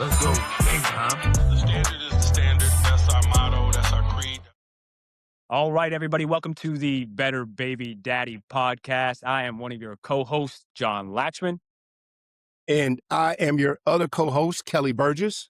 Let's go. Game time. The standard is the standard. That's our motto. That's our creed. All right, everybody, welcome to the Better Baby Daddy podcast. I am one of your co-hosts, John Latchman. And I am your other co-host, Kelly Burgess.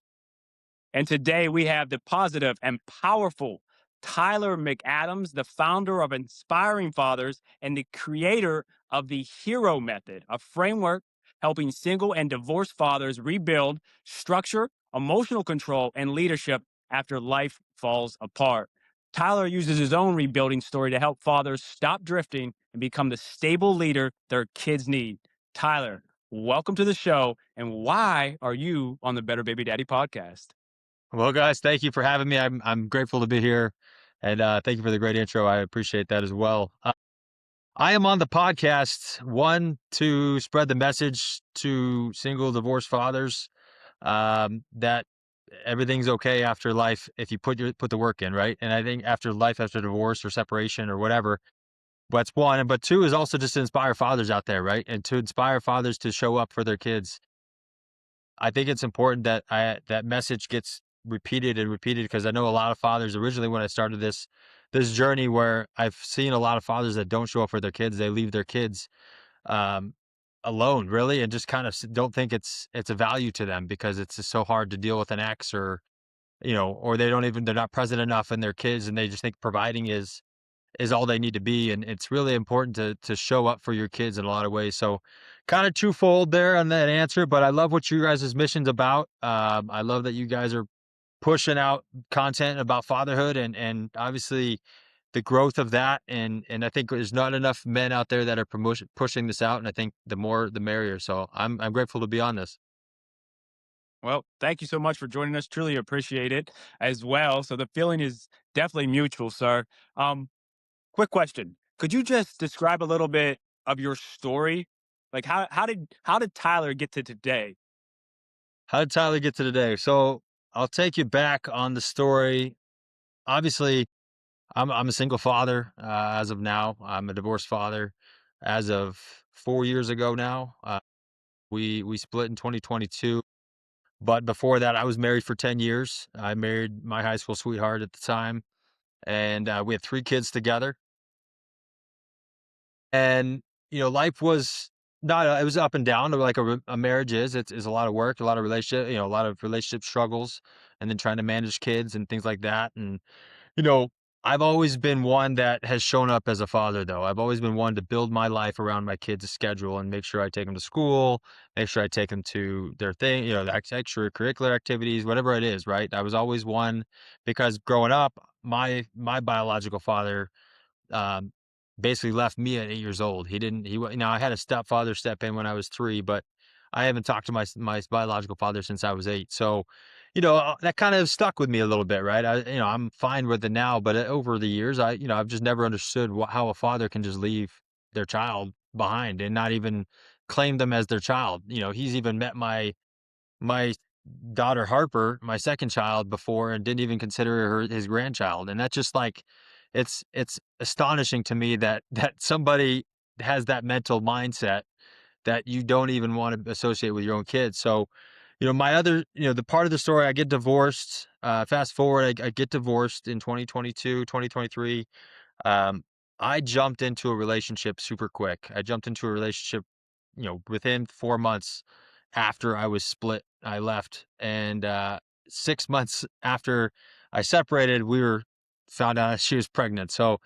And today we have the positive and powerful Tyler McAdams, the founder of Inspiring Fathers and the creator of the Hero Method, a framework helping single and divorced fathers rebuild structure, emotional control, and leadership after life falls apart. Tyler uses his own rebuilding story to help fathers stop drifting and become the stable leader their kids need. Tyler, welcome to the show. And why are you on the Better Baby Daddy podcast? Well, guys, thank you for having me. I'm grateful to be here, and thank you for the great intro. I appreciate that as well. I am on the podcast to spread the message to single divorced fathers that everything's okay after life if you put the work in, right? And I think after divorce or separation or whatever, that's one. But two is also just to inspire fathers out there, right? And to inspire fathers to show up for their kids. I think it's important that that message gets repeated and repeated, because I know a lot of fathers originally when I started this journey, where I've seen a lot of fathers that don't show up for their kids. They leave their kids um, alone, really, and just kind of don't think it's a value to them because it's just so hard to deal with an ex, or or they're not present enough in their kids, and they just think providing is all they need to be. And it's really important to show up for your kids in a lot of ways. So kind of twofold there on that answer, but I love what you guys' mission's about. I love that you guys are pushing out content about fatherhood and obviously the growth of that. And I think there's not enough men out there that are pushing this out. And I think the more, the merrier. So I'm grateful to be on this. Well, thank you so much for joining us. Truly appreciate it as well. So the feeling is definitely mutual, sir. Um, Quick question. Could you just describe a little bit of your story? Like how did Tyler get to today? How did Tyler get to today? So I'll take you back on the story. Obviously, I'm a single father as of now. I'm a divorced father as of 4 years ago now. We split in 2022, but before that, I was married for 10 years. I married my high school sweetheart at the time, and we had 3 kids together. And life was not it was up and down, like a marriage is. It's a lot of work, a lot of a lot of relationship struggles, and then trying to manage kids and things like that. And you know, I've always been one that has shown up as a father, though. I've always been one to build my life around my kids' schedule and make sure I take them to school, make sure I take them to their thing, the extracurricular activities, whatever it is, right? I was always one, because growing up, my biological father um, basically left me at 8 years old. He didn't, he, wa- you know, I had a stepfather step in when I was 3, but I haven't talked to my biological father since I was 8. So, that kind of stuck with me a little bit, right? I'm fine with it now, but over the years, I've just never understood how a father can just leave their child behind and not even claim them as their child. He's even met my daughter Harper, my second child, before, and didn't even consider her his grandchild. And that's just like, it's astonishing to me that somebody has that mental mindset that you don't even want to associate with your own kids. So, the part of the story, I get divorced. Fast forward, I get divorced in 2022, 2023. Um, I jumped into a relationship super quick. I jumped into a relationship, within 4 months after I was split, I left. And 6 months after I separated, found out she was pregnant. So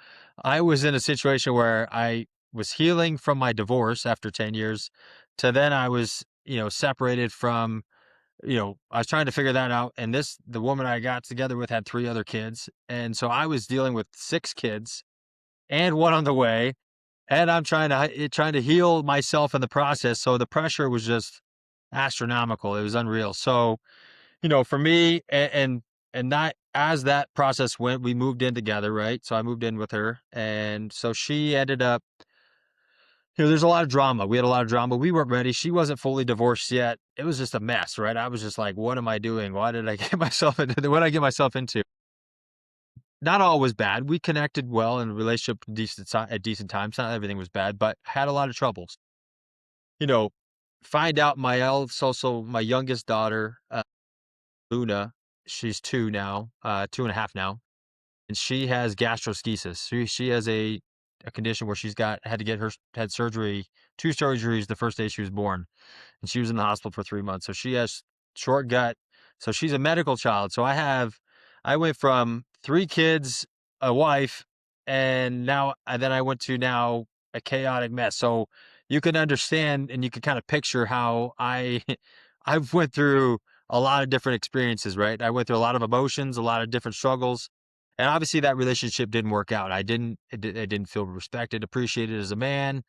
I was in a situation where I was healing from my divorce after 10 years, to then I was, separated from, I was trying to figure that out. And the woman I got together with had 3 other kids. And so I was dealing with 6 kids and one on the way. And I'm trying to heal myself in the process. So the pressure was just astronomical. It was unreal. So, for me, and that, as that process went, we moved in together, right? So I moved in with her, and so she ended up, there's a lot of drama. We had a lot of drama. We weren't ready. She wasn't fully divorced yet. It was just a mess, right? I was just like, what am I doing? Why did I get myself into what did I get myself into? Not all was bad. We connected well in a relationship at decent times. Not everything was bad, but had a lot of troubles. You know, find out my youngest daughter. Luna, she's 2 now, 2 and a half now, and she has gastroschisis. She has a condition where had to get her had surgery, 2 surgeries the first day she was born, and she was in the hospital for 3 months. So she has short gut. So she's a medical child. So I went from 3 kids, a wife, and then I went to now a chaotic mess. So you can understand and you can kind of picture how I've went through a lot of different experiences, right? I went through a lot of emotions, a lot of different struggles. And obviously that relationship didn't work out. I didn't feel respected, appreciated as a man,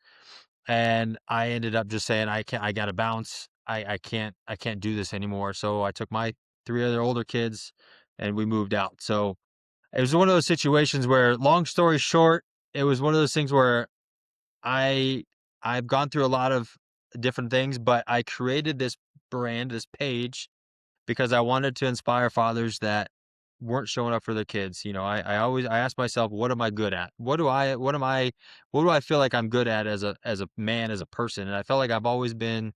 and I ended up just saying, I gotta bounce. I can't do this anymore. So I took my 3 other older kids and we moved out. So it was one of those situations where, long story short, it was one of those things where I I've gone through a lot of different things, but I created this brand, this page, because I wanted to inspire fathers that weren't showing up for their kids. I ask myself, what am I good at? What do I feel like I'm good at as a man, as a person? And I felt like I've always been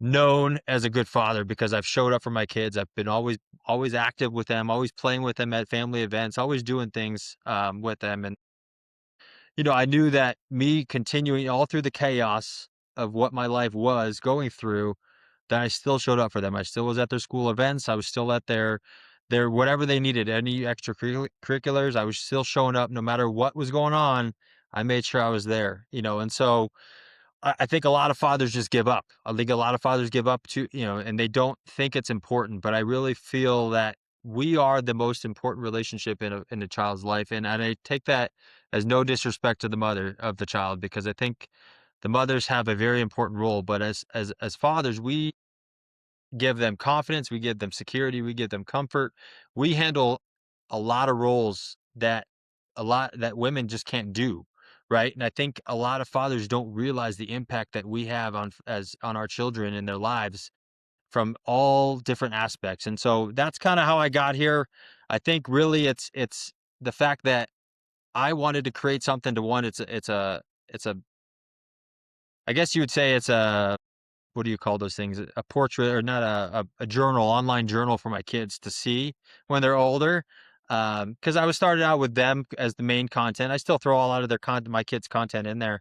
known as a good father because I've showed up for my kids. I've been always active with them, always playing with them at family events, always doing things with them. And I knew that me continuing all through the chaos of what my life was going through, that I still showed up for them. I still was at their school events. I was still at their whatever they needed, any extracurriculars. I was still showing up no matter what was going on. I made sure I was there, and so I think a lot of fathers just give up. I think a lot of fathers give up too, and they don't think it's important. But I really feel that we are the most important relationship in a child's life, and I take that as no disrespect to the mother of the child, because I think the mothers have a very important role. But as fathers, we give them confidence, we give them security, we give them comfort. We handle a lot of roles that women just can't do, right? And I think a lot of fathers don't realize the impact that we have on our children in their lives from all different aspects. And so that's kind of how I got here. I think really it's the fact that I wanted to create something. To one, it's a I guess you would say it's a, what do you call those things? A portrait, or not, a journal, online journal for my kids to see when they're older. Because I was started out with them as the main content. I still throw a lot of my kids' content in there.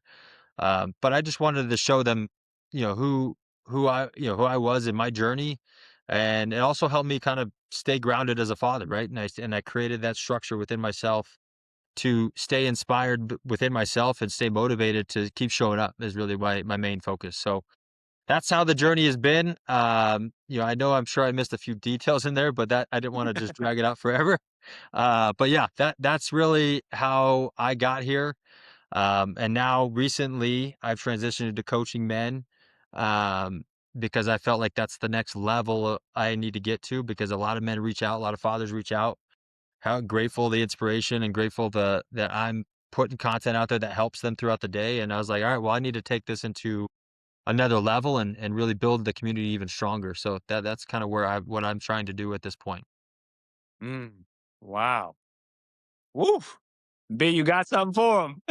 But I just wanted to show them, who I was in my journey, and it also helped me kind of stay grounded as a father, right? And I created that structure within myself to stay inspired within myself and stay motivated to keep showing up is really my main focus. So that's how the journey has been. I know I'm sure I missed a few details in there, but that I didn't want to just drag it out forever. But yeah, that's really how I got here. And now recently I've transitioned into coaching men, um, because I felt like that's the next level I need to get to, because a lot of men reach out, a lot of fathers reach out. How grateful the inspiration and grateful that I'm putting content out there that helps them throughout the day. And I was like, all right, well, I need to take this into another level and really build the community even stronger. So that's kind of what I'm trying to do at this point. Mm, wow. Woof. B, you got something for him.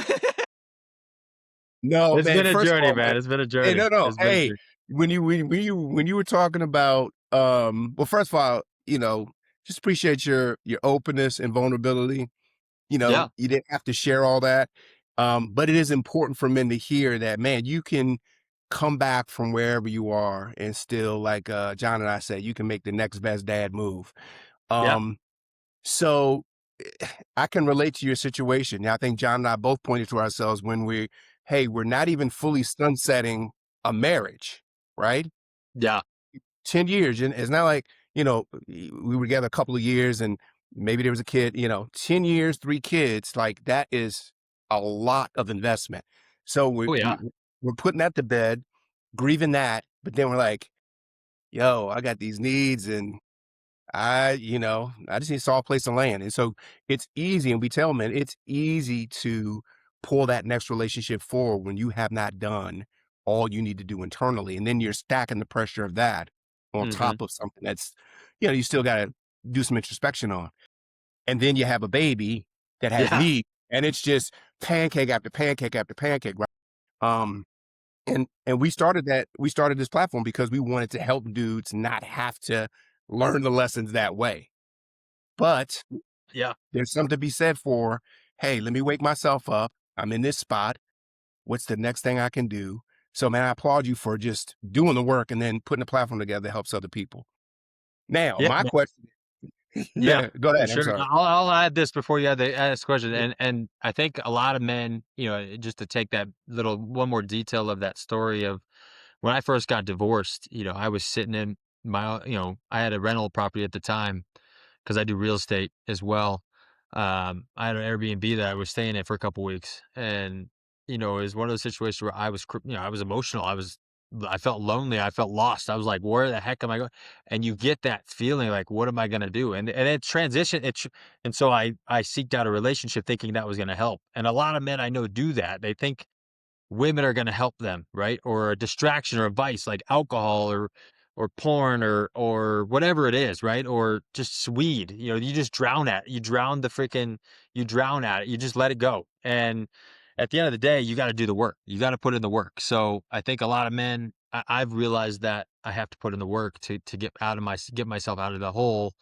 No, It's man. been a First of journey, all, man. man. It's been a Hey, journey. no, no. It's been a Hey, journey. when you were talking about, well, first of all, just appreciate your openness and vulnerability. Yeah. You didn't have to share all that. But it is important for men to hear that, man, you can come back from wherever you are and still, like John and I said, you can make the next best dad move. Yeah. Um, so I can relate to your situation. Now, I think John and I both pointed to ourselves when hey, we're not even fully sunsetting a marriage, right? Yeah. 10 years. And it's not like, we were together a couple of years and maybe there was a kid, 10 years, 3 kids, like that is a lot of investment. So Oh yeah. we're putting that to bed, grieving that, but then we're like, yo, I got these needs and I just need a solid place to land. And so it's easy. And we tell men it's easy to pull that next relationship forward when you have not done all you need to do internally. And then you're stacking the pressure of that on Hmm. top of something that's, you still got to do some introspection on. And then you have a baby that has Yeah. needs and it's just pancake after pancake after pancake. Right. Um, and we started this platform because we wanted to help dudes not have to learn the lessons that way. But Yeah. there's something to be said for, hey, let me wake myself up. I'm in this spot. What's the next thing I can do? So, man, I applaud you for just doing the work and then putting a platform together that helps other people. Now, Yeah. my question, Yeah, go for ahead. I'm sure. sorry. I'll add this before you ask the question, Yeah. and I think a lot of men, just to take that little one more detail of that story of when I first got divorced, I was sitting in I had a rental property at the time because I do real estate as well. I had an Airbnb that I was staying in for a couple weeks, and it was one of those situations where I was emotional. I felt lonely. I felt lost. I was like, "Where the heck am I going?" And you get that feeling like, "What am I going to do?" And it transition. And so I seeked out a relationship thinking that was going to help. And a lot of men I know do that. They think women are gonna help them, right? Or a distraction or a vice like alcohol or porn or whatever it is, right? Or just weed. You just drown at. You drown at it. You just let it go. And at the end of the day, you got to do the work. You got to put in the work. So I think a lot of men, I've realized that I have to put in the work to get myself out of the hole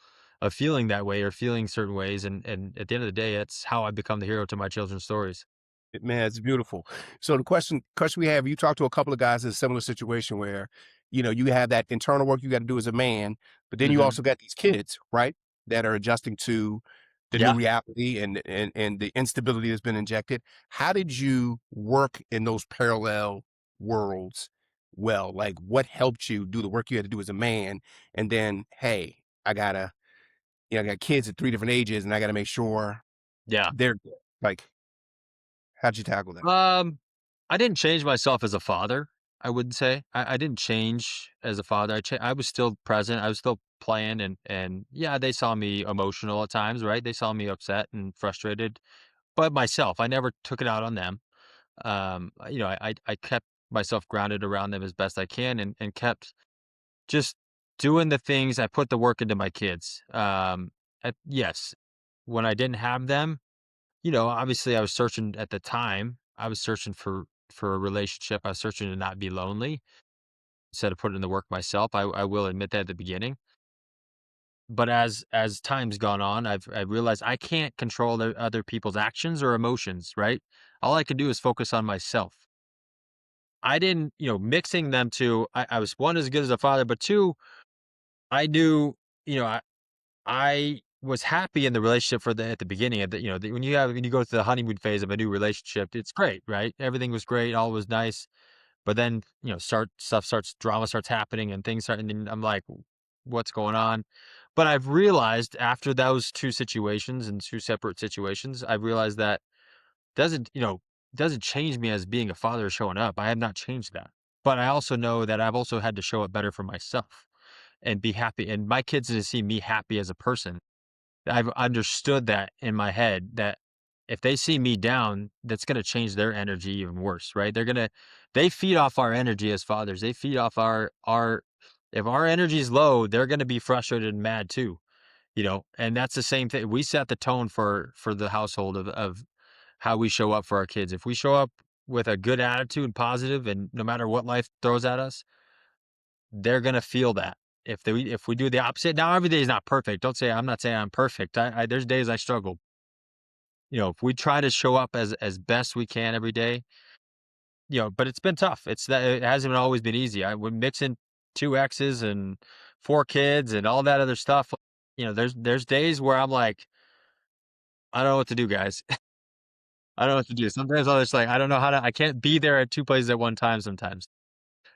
of feeling that way or feeling certain ways. And at the end of the day, that's how I become the hero to my children's stories. Man, it's beautiful. So the question we have, you talk to a couple of guys in a similar situation where, you have that internal work you got to do as a man, but then you Hmm. also got these kids, right? That are adjusting to the new Yeah. reality and the instability that's been injected. How did you work in those parallel worlds well? Like what helped you do the work you had to do as a man? And then, hey, I got kids at three different ages and I gotta make sure Yeah. they're good. Like, how'd you tackle that? Um, I didn't change myself as a father, I wouldn't say. I didn't change as a father. I was still present. I was still playing and yeah, they saw me emotional at times, right? They saw me upset and frustrated, but myself, I never took it out on them. I kept myself grounded around them as best I can and kept just doing the things. I put the work into my kids. Yes, when I didn't have them, obviously I was searching at the time. I was searching for a relationship. I was searching to not be lonely instead of putting in the work myself. I will admit that at the beginning. But as time's gone on, I've realized I can't control other people's actions or emotions, right? All I can do is focus on myself. I didn't, mixing them to I was one as good as a father, but two, I knew, you know, I was happy in the relationship at the beginning of when you go through the honeymoon phase of a new relationship, it's great, right? Everything was great, all was nice, but then drama starts happening, and things start, and then I'm like, what's going on? But I've realized after those two situations and two separate situations, I've realized that doesn't you know doesn't change me as being a father or showing up. I have not changed that, but I also know that I've also had to show up better for myself and be happy, and my kids to see me happy as a person. I've understood that in my head that if they see me down, that's gonna change their energy even worse, right? They feed off our energy as fathers. They feed off our if our energy is low, they're gonna be frustrated and mad too, and that's the same thing. We set the tone for the household of how we show up for our kids. If we show up with a good attitude, positive, and no matter what life throws at us, they're gonna feel that. If we do the opposite, now every day is not perfect. I'm not saying I'm perfect. There's days I struggle. If we try to show up as best we can every day, but it's been tough. It hasn't always been easy. We're mixing two exes and four kids and all that other stuff. There's days where I'm like, I don't know what to do, guys. I don't know what to do. Sometimes I'm just like, I can't be there at two places at one time sometimes.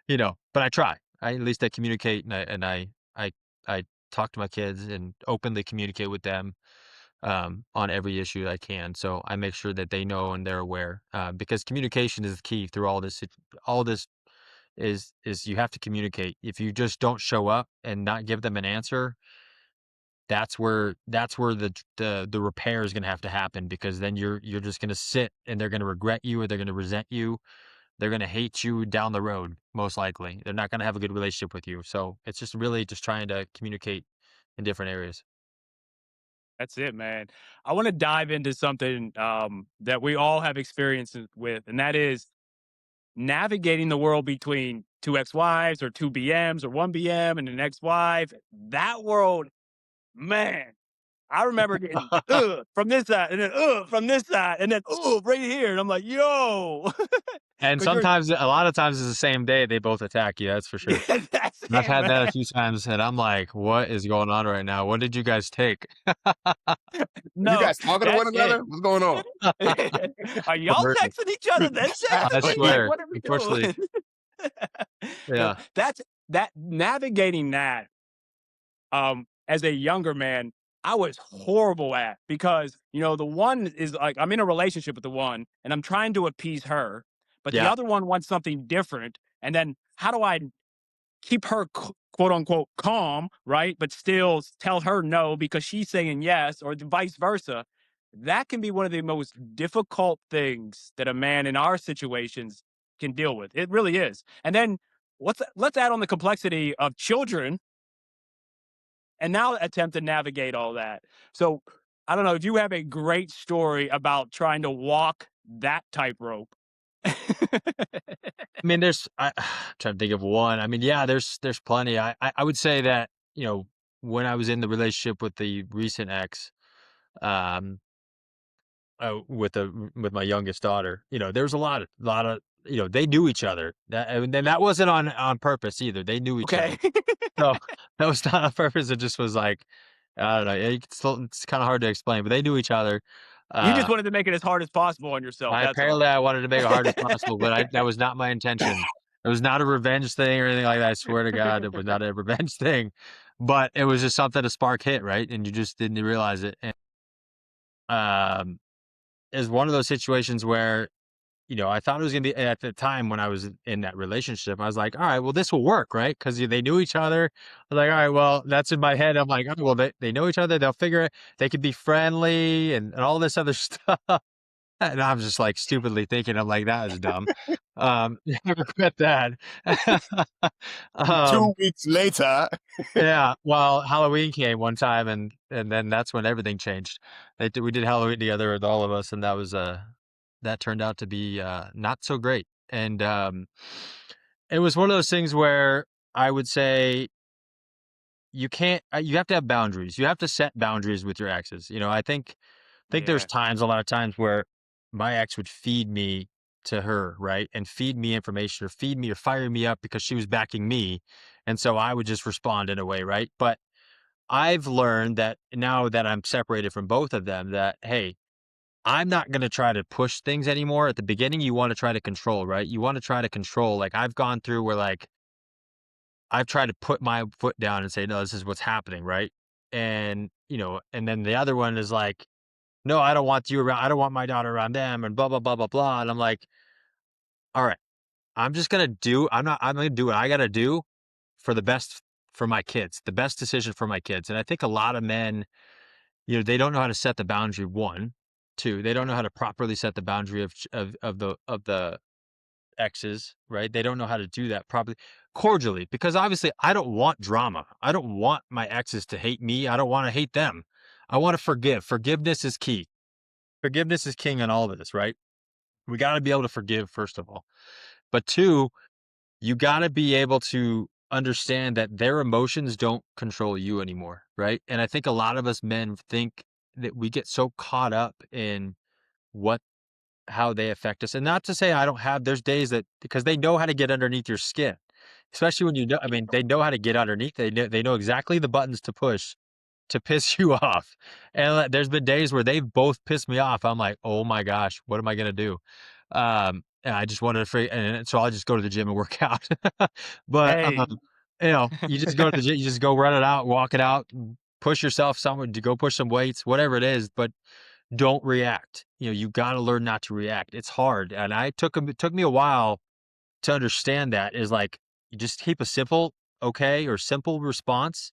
But I try. At least I communicate I I talk to my kids and openly communicate with them on every issue I can. So I make sure that they know and they're aware because communication is the key through all this. All this is you have to communicate. If you just don't show up and not give them an answer, that's where the repair is going to have to happen because then you're just going to sit and they're going to regret you or they're going to resent you. They're gonna hate you down the road, most likely. They're not gonna have a good relationship with you. So it's just really just trying to communicate in different areas. That's it, man. I want to dive into something that we all have experiences with, and that is navigating the world between two ex-wives or two BMs or one BM and an ex-wife. That world, man, I remember getting from this side and then from this side and then right here. And I'm like, yo, And because you're sometimes, a lot of times, it's the same day they both attack you. That's for sure. that's And I've it, had man. that a few times, and I'm like, "What is going on right now? What did you guys take?" Are you No, guys talking to one that's it. another? What's going on? Are y'all Or- texting each other then I texting me? Like, swear, what are we unfortunately, doing? yeah. That's that navigating that as a younger man, I was horrible at because, the one is like, I'm in a relationship with the one and I'm trying to appease her, but the Yeah. other one wants something different. And then how do I keep her quote unquote calm, right? But still tell her no because she's saying yes, or vice versa. That can be one of the most difficult things that a man in our situations can deal with. It really is. And then let's add on the complexity of children and now attempt to navigate all that. So I don't know if you have a great story about trying to walk that tightrope. I mean, I'm trying to think of one. I mean, yeah, there's plenty. I would say that, when I was in the relationship with the recent ex, um, with my youngest daughter, there's a lot of, they knew each other. And then that wasn't on purpose either. They knew each other. Okay. So that was not on purpose. It just was like, I don't know. It's kind of hard to explain, but they knew each other. You just Uh, wanted to make it as hard as possible on yourself. That's all. I wanted to make it hard as possible, but that was not my intention. It was not a revenge thing or anything like that. I swear to God, it was not a revenge thing, but it was just something to spark hit, right? And you just didn't realize it. And, um, is one of those situations where, I thought it was gonna be at the time when I was in that relationship. I was like, all right, well, this will work, right? Because they knew each other. I was like, all right, well, that's in my head. I'm like, oh, well, they know each other. They'll figure it. They could be friendly and all this other stuff. And I'm just like stupidly thinking, I'm like, that is dumb. I regret that. um, 2 weeks later. yeah, well, Halloween came one time, and then that's when everything changed. We did Halloween together with all of us, and that turned out to be not so great. And it was one of those things where I would say you can't. You have to have boundaries. You have to set boundaries with your exes. I think there's Yeah. a lot of times where my ex would feed me to her, right? And feed me information or feed me or fire me up because she was backing me. And so I would just respond in a way, right? But I've learned that now that I'm separated from both of them, that, hey, I'm not going to try to push things anymore. At the beginning, you want to try to control, right? You want to try to control. Like I've gone through where like I've tried to put my foot down and say, no, this is what's happening, right? And, and then the other one is like, no, I don't want you around. I don't want my daughter around them and blah, blah, blah, blah, blah. And I'm like, all right, I'm going to do what I got to do for the best for my kids, the best decision for my kids. And I think a lot of men, they don't know how to set the boundary. One, two, they don't know how to properly set the boundary of the exes, right? They don't know how to do that properly, cordially, because obviously I don't want drama. I don't want my exes to hate me. I don't want to hate them. I want to forgive. Forgiveness is key. Forgiveness is king on all of this, right? We got to be able to forgive, first of all. But two, you got to be able to understand that their emotions don't control you anymore, right? And I think a lot of us men think that we get so caught up in what how they affect us. And not to say I don't have, there's days that, because they know how to get underneath your skin, especially when I mean, they know how to get underneath. They know exactly the buttons to push to piss you off. And there's been days where they've both pissed me off. I'm like, oh my gosh, what am I going to do? And I just wanted to and so I'll just go to the gym and work out. But, Hey. you just go to the gym, you just go run it out, walk it out, push yourself somewhere to go push some weights, whatever it is, but don't react. You got to learn not to react. It's hard. And it took me a while to understand that is like, you just keep a simple, okay, or simple response.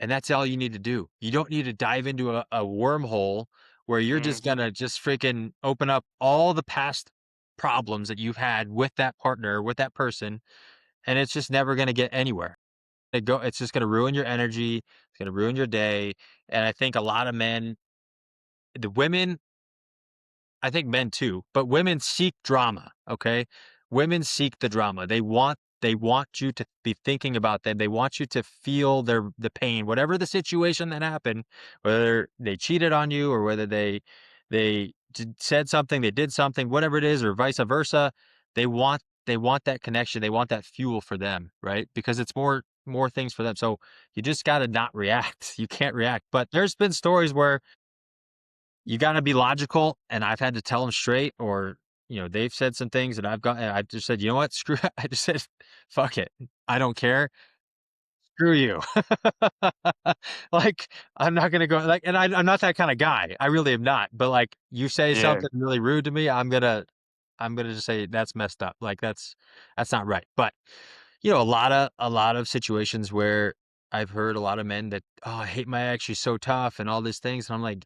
And that's all you need to do. You don't need to dive into a wormhole where you're just Mhm. gonna just freaking open up all the past problems that you've had with that partner, with that person, and it's just never gonna get anywhere. It's just gonna ruin your energy. It's gonna ruin your day. And I think a lot of men, the women, I think men too, but women seek drama. Okay, women seek the drama. They want they want you to be thinking about them. They want you to feel the pain, whatever the situation that happened, whether they cheated on you or whether they said something, they did something, whatever it is, or vice versa. They want that connection. They want that fuel for them, right? Because it's more things for them. So you just got to not react. You can't react. But there's been stories where you gotta be logical, and I've had to tell them straight, or, they've said some things, and I've just said, "You know what? Screw" I just said, "Fuck it. I don't care. Screw you." Like, I'm not gonna go like, and I'm not that kinda guy. I really am not, but, like, you say Yeah. something really rude to me, I'm gonna just say, "That's messed up." Like, that's not right. But, a lot of situations where I've heard a lot of men that, "Oh, I hate my ex, she's so tough," and all these things, and I'm like,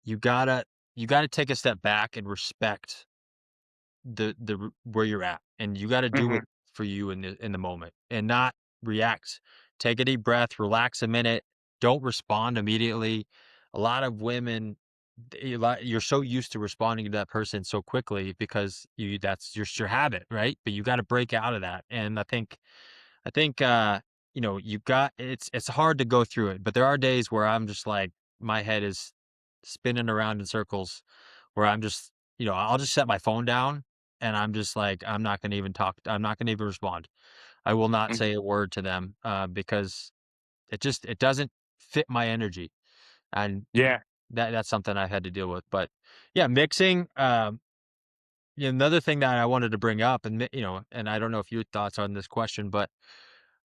you gotta you gotta take a step back and respect where you're at, and you gotta do Hmm. what's for you in the moment and not react. Take a deep breath, relax a minute, don't respond immediately. A lot of women, you're so used to responding to that person so quickly because that's your habit, right? But you got to break out of that. And I think you got it's hard to go through it, but there are days where I'm just like my head is spinning around in circles where I'll just set my phone down and I'm just like I'm not going to even talk. I'm not going to even respond. I will not say a word to them because it doesn't fit my energy, and Yeah. that's something I had to deal with. But yeah, mixing. Another thing that I wanted to bring up, and and I don't know if your thoughts on this question, but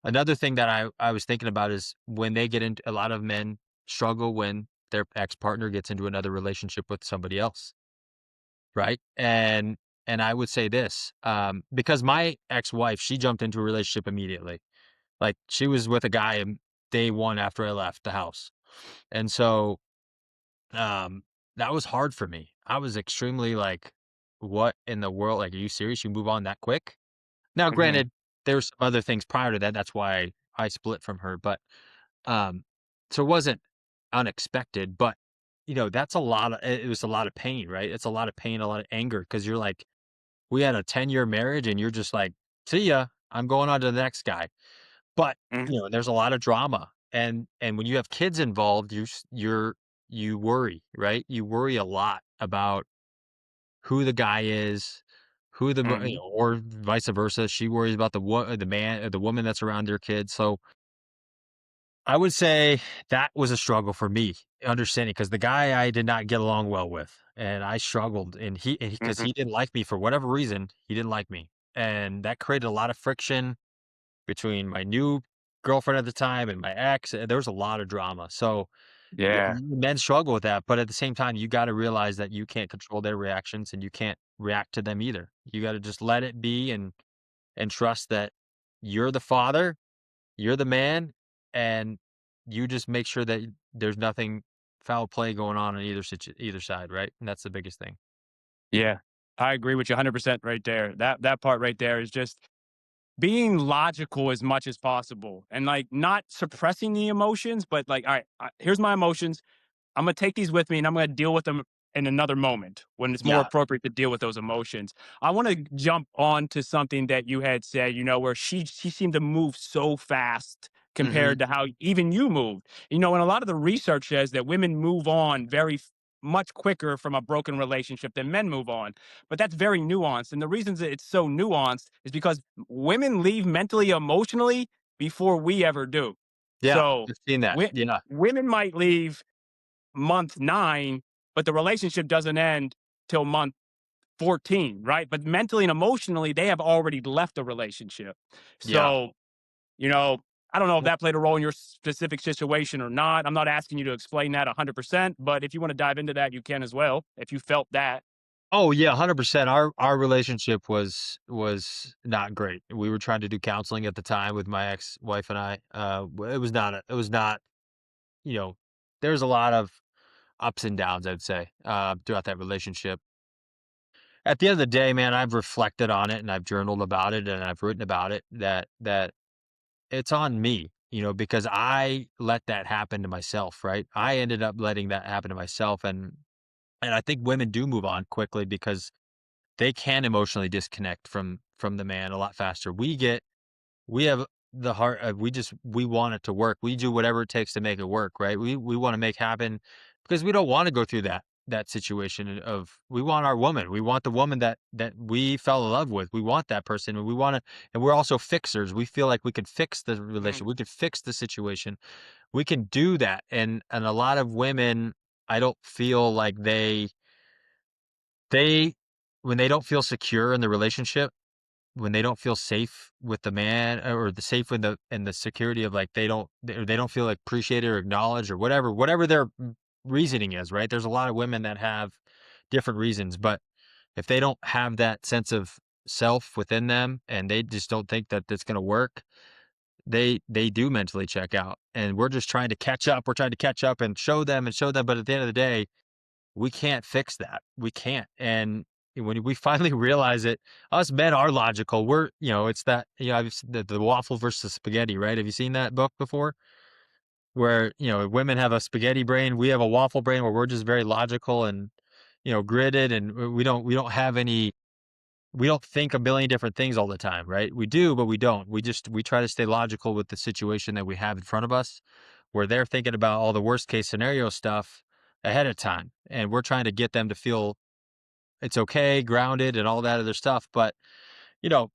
another thing that I was thinking about is when they get into a lot of men struggle when their ex-partner gets into another relationship with somebody else, right? And I would say this, because my ex-wife, she jumped into a relationship immediately. Like she was with a guy day one after I left the house. And so um that was hard for me. I was extremely like, what in the world? Like, are you serious? You move on that quick? Now, Hmm. granted, there's some other things prior to that. That's why I split from her. But um, so it wasn't unexpected, but that's it was a lot of pain, right? It's a lot of pain, a lot of anger because you're like, we had a 10-year marriage and you're just like, see ya, I'm going on to the next guy. But, Hmm. there's a lot of drama. And when you have kids involved, you worry, right? You worry a lot about who the guy is, who Hmm. or vice versa. She worries about the man, the woman that's around their kids. So I would say that was a struggle for me, understanding because the guy I did not get along well with, and I struggled, and because Hmm. he didn't like me for whatever reason, he didn't like me, and that created a lot of friction between my new girlfriend at the time and my ex. There was a lot of drama. So yeah, Yeah. men struggle with that, but at the same time, you got to realize that you can't control their reactions, and you can't react to them either. You got to just let it be and trust that you're the father, you're the man, and you just make sure that there's nothing foul play going on either side, right? And that's the biggest thing. Yeah. I agree with you 100% right there. That part right there is just being logical as much as possible and like not suppressing the emotions, but like, all right, here's my emotions. I'm gonna take these with me and I'm gonna deal with them in another moment when it's more Yeah. appropriate to deal with those emotions. I want to jump on to something that you had said, where she seemed to move so fast Hmm. compared to how even you moved. And a lot of the research says that women move on much quicker from a broken relationship than men move on. But that's very nuanced. And the reasons that it's so nuanced is because women leave mentally, emotionally before we ever do. Yeah. So I've seen that. wi- Yeah. women might leave month 9, but the relationship doesn't end till month 14, right? But mentally and emotionally, they have already left the relationship. Yeah. So, you know, I don't know if that played a role in your specific situation or not. I'm not asking you to explain that 100%, but if you want to dive into that, you can as well, if you felt that. Oh yeah, 100%. Our relationship was not great. We were trying to do counseling at the time with my ex-wife and I. It was not, you know, there's a lot of ups and downs, I'd say, throughout that relationship. At the end of the day, man, I've reflected on it and I've journaled about it and I've written about it that it's on me, because I let that happen to myself, right? I ended up letting that happen to myself, and I think women do move on quickly because they can emotionally disconnect from the man a lot faster. We have the heart of we want it to work. We do whatever it takes to make it work, right? We want to make happen because we don't want to go through that situation of we want our woman. We want the woman that we fell in love with. We want that person and we want to and we're also fixers. We feel like we could fix the Mm, relationship. We could fix the situation. We can do that. And a lot of women I don't feel like they when they don't feel secure in the relationship, when they don't feel safe with the man or the safe with the and the security of like they don't feel like appreciated or acknowledged or whatever their reasoning is, right? There's a lot of women that have different reasons, but if they don't have that sense of self within them and they just don't think that it's going to work, they do mentally check out. And we're just trying to catch up. We're trying to catch up and show them, but at the end of the day, we can't fix that. We can't. And when we finally realize it, us men are logical. We're, it's that, the waffle versus spaghetti, right? Have you seen that book before? Where, women have a spaghetti brain, we have a waffle brain where we're just very logical and, gridded and we don't have any, we don't think a million different things all the time, right? We do, but we don't. We try to stay logical with the situation that we have in front of us where they're thinking about all the worst case scenario stuff ahead of time. And we're trying to get them to feel it's okay, grounded, and all that other stuff. But, you know,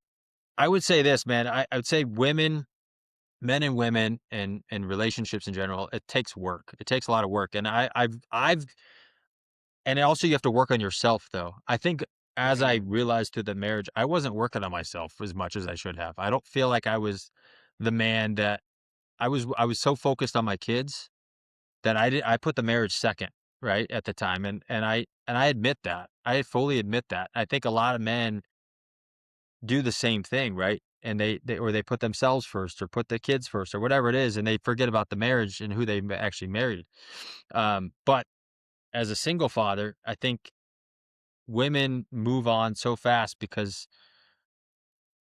I would say this, man. I would say men and women and relationships in general, it takes work. It takes a lot of work. And and also you have to work on yourself though. I think as I mm, realized through the marriage, I wasn't working on myself as much as I should have. I don't feel like I was the man that I was so focused on my kids that I put the marriage second, right, at the time, and I admit that. I fully admit that. I think a lot of men do the same thing, right? And they put themselves first or put the kids first or whatever it is, and they forget about the marriage and who they actually married. But as a single father, I think women move on so fast because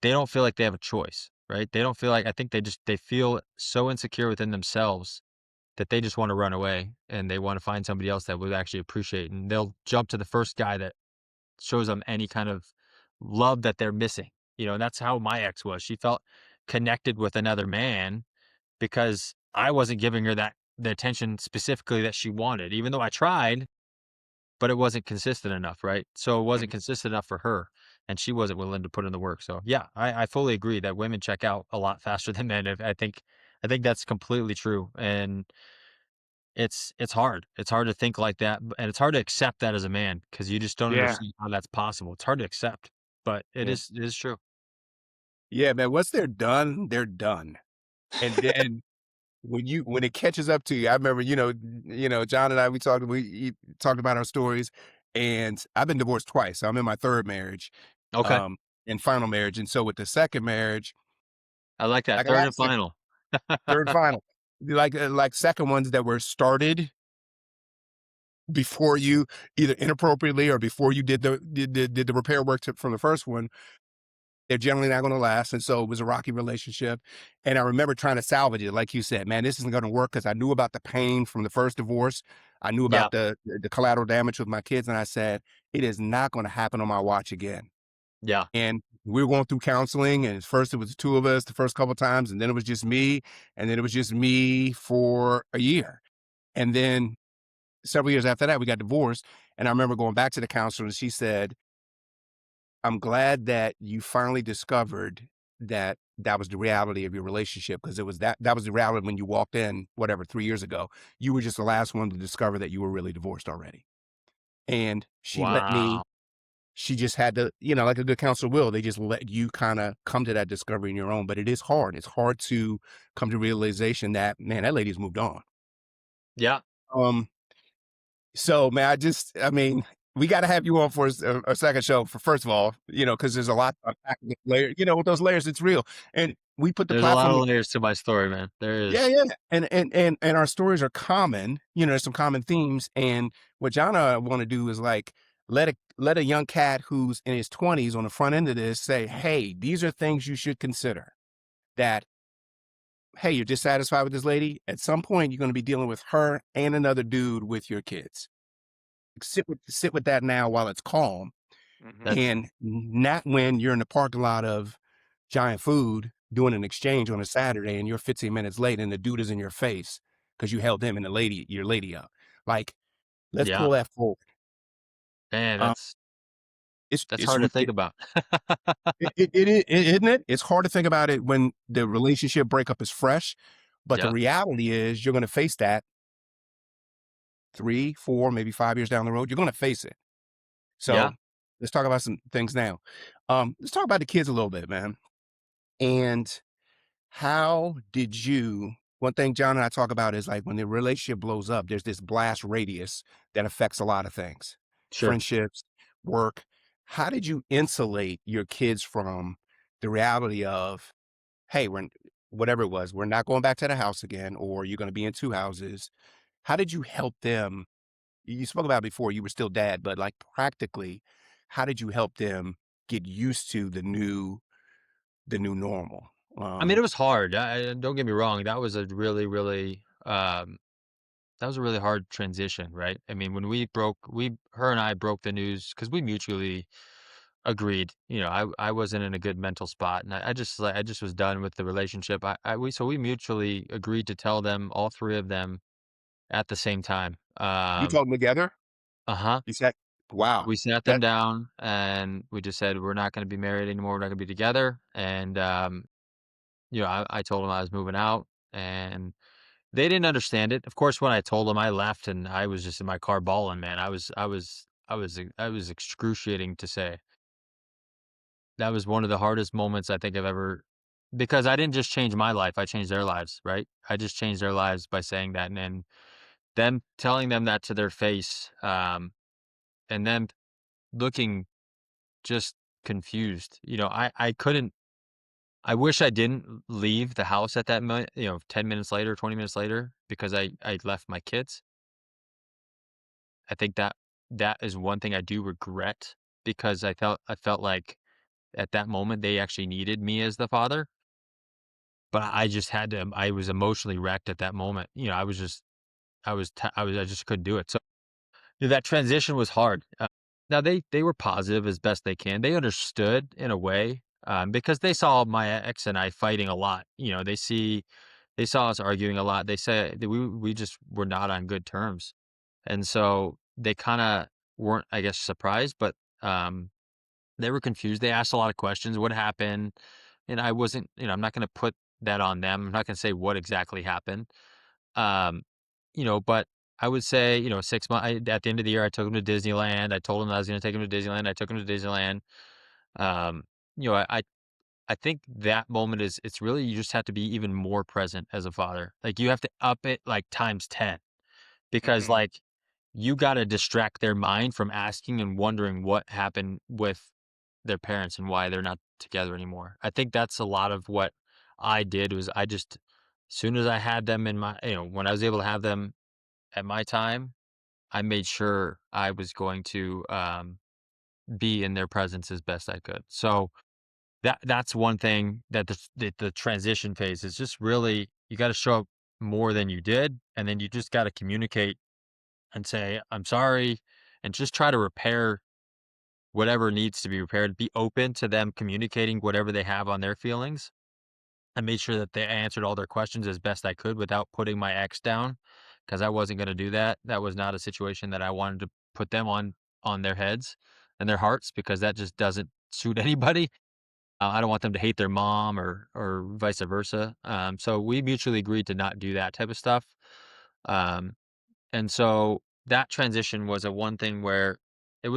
they don't feel like they have a choice, right? They don't feel like I think they feel so insecure within themselves that they just want to run away and they want to find somebody else that would actually appreciate and they'll jump to the first guy that shows them any kind of love that they're missing. And that's how my ex was. She felt connected with another man because I wasn't giving her the attention specifically that she wanted, even though I tried, but it wasn't consistent enough, right? So it wasn't mm. consistent enough for her and she wasn't willing to put in the work. So yeah, I fully agree that women check out a lot faster than men. I think that's completely true. And it's hard. It's hard to think like that, and it's hard to accept that as a man because you just don't Yeah, understand how that's possible. It's hard to accept, but it yeah, is true. Yeah, man. Once they're done, they're done. And then when it catches up to you, I remember, John and I we talked about our stories, and I've been divorced twice. So I'm in my third marriage, Okay. um, and final marriage. And so with the second marriage, I like that. like a Third lot and of second, final. third final, like second ones that were started before you either inappropriately or before you did the repair work from the first one. They're generally not going to last. And so it was a rocky relationship. And I remember trying to salvage it. Like you said, man, this isn't going to work because I knew about the pain from the first divorce. I knew Yeah. about the collateral damage with my kids. And I said, it is not going to happen on my watch again. Yeah. And we were going through counseling. And at first it was the two of us the first couple of times. And then it was just me. And then it was just me for a year. And then several years after that, we got divorced. And I remember going back to the counselor and she said, I'm glad that you finally discovered that that was the reality of your relationship because it was that was the reality when you walked in, whatever, 3 years ago. You were just the last one to discover that you were really divorced already. And Wow. she just had to, like a good counselor will, they just let you kind of come to that discovery on your own. But it is hard. It's hard to come to realization that, man, that lady's moved on. Yeah. Um, So, man, I mean, we got to have you on for a second show for first of all, because there's a lot of layers, with those layers, it's real. And we put the There's a lot platform, of layers to my story, man. There yeah, is. yeah. And our stories are common, there's some common themes. And what John and I want to do is like, let a young cat who's in his 20s on the front end of this say, hey, these are things you should consider that, hey, you're dissatisfied with this lady. At some point, you're going to be dealing with her and another dude with your kids. Sit with that now while it's calm. Mhm. That's And not when you're in the parking lot of Giant Food doing an exchange on a Saturday and you're 15 minutes late and the dude is in your face because you held him and your lady up. Like, let's yeah, pull that forward. man, Um, that's it's hard to think it, about. isn't it? It's hard to think about it when the relationship breakup is fresh, but the Yeah, reality is you're going to face that 3, 4, maybe 5 years down the road. You're going to face it. yeah. So let's talk about some things now. Let's talk about the kids a little bit, man. And how did you? One thing John and I talk about is like when the relationship blows up, there's this blast radius that affects a lot of things, Sure. friendships, work. How did you insulate your kids from the reality of, hey, whatever it was, we're not going back to the house again, or you're going to be in two houses? How did you help them? You spoke about it before you were still dad, but like practically, how did you help them get used to the new normal? I mean, it Um, was hard. Don't get me wrong. That was a really, really, that was a really hard transition, right? I mean, when her and I broke the news because we mutually agreed. I wasn't in a good mental spot, and I just was done with the relationship. So we mutually agreed to tell them, all three of them, at the same time. you told them together? Uh-huh. You said, wow, We sat them that down and we just said, we're not going to be married anymore. We're not going to be together. And, I told them I was moving out and they didn't understand it. Of course, when I told them I left and I was just in my car bawling, man, I was excruciating to say. That was one of the hardest moments I think I've ever, because I didn't just change my life. I changed their lives, right? I just changed their lives by saying that. And then them telling them that to their face, and them looking just confused. I couldn't I wish I didn't leave the house at that minute, 10 minutes later, 20 minutes later, because I left my kids. I think that is one thing I do regret because I felt like at that moment they actually needed me as the father, but I just had to I was emotionally wrecked at that moment. I just couldn't do it. So that transition was hard. Now they were positive as best they can. They understood in a way, because they saw my ex and I fighting a lot. They saw us arguing a lot. They say that we just were not on good terms, and so they kind of weren't, I guess, surprised, but um, they were confused. They asked a lot of questions. What happened? And I wasn't, I'm not going to put that on them. I'm not going to say what exactly happened. Um, but I would say, 6 months at the end of the year, I took him to Disneyland. I told him I was going to take him to Disneyland. I took him to Disneyland. Um, you know, I, I I think that moment it's really, you just have to be even more present as a father. Like you have to up it like times 10 because Mhm. like you got to distract their mind from asking and wondering what happened with their parents and why they're not together anymore. I think that's a lot of what I did was I just, as soon as I had them in my, when I was able to have them at my time, I made sure I was going to be in their presence as best I could. So that's one thing that the transition phase is just really, you got to show up more than you did, and then you just got to communicate and say I'm sorry, and just try to repair whatever needs to be repaired. Be open to them communicating whatever they have on their feelings. I made sure that they answered all their questions as best I could without putting my ex down, because I wasn't going to do that. That was not a situation that I wanted to put them on their heads and their hearts, because that just doesn't suit anybody. I don't want them to hate their mom or vice versa. So we mutually agreed to not do that type of stuff. Um, and so that transition was a one thing where I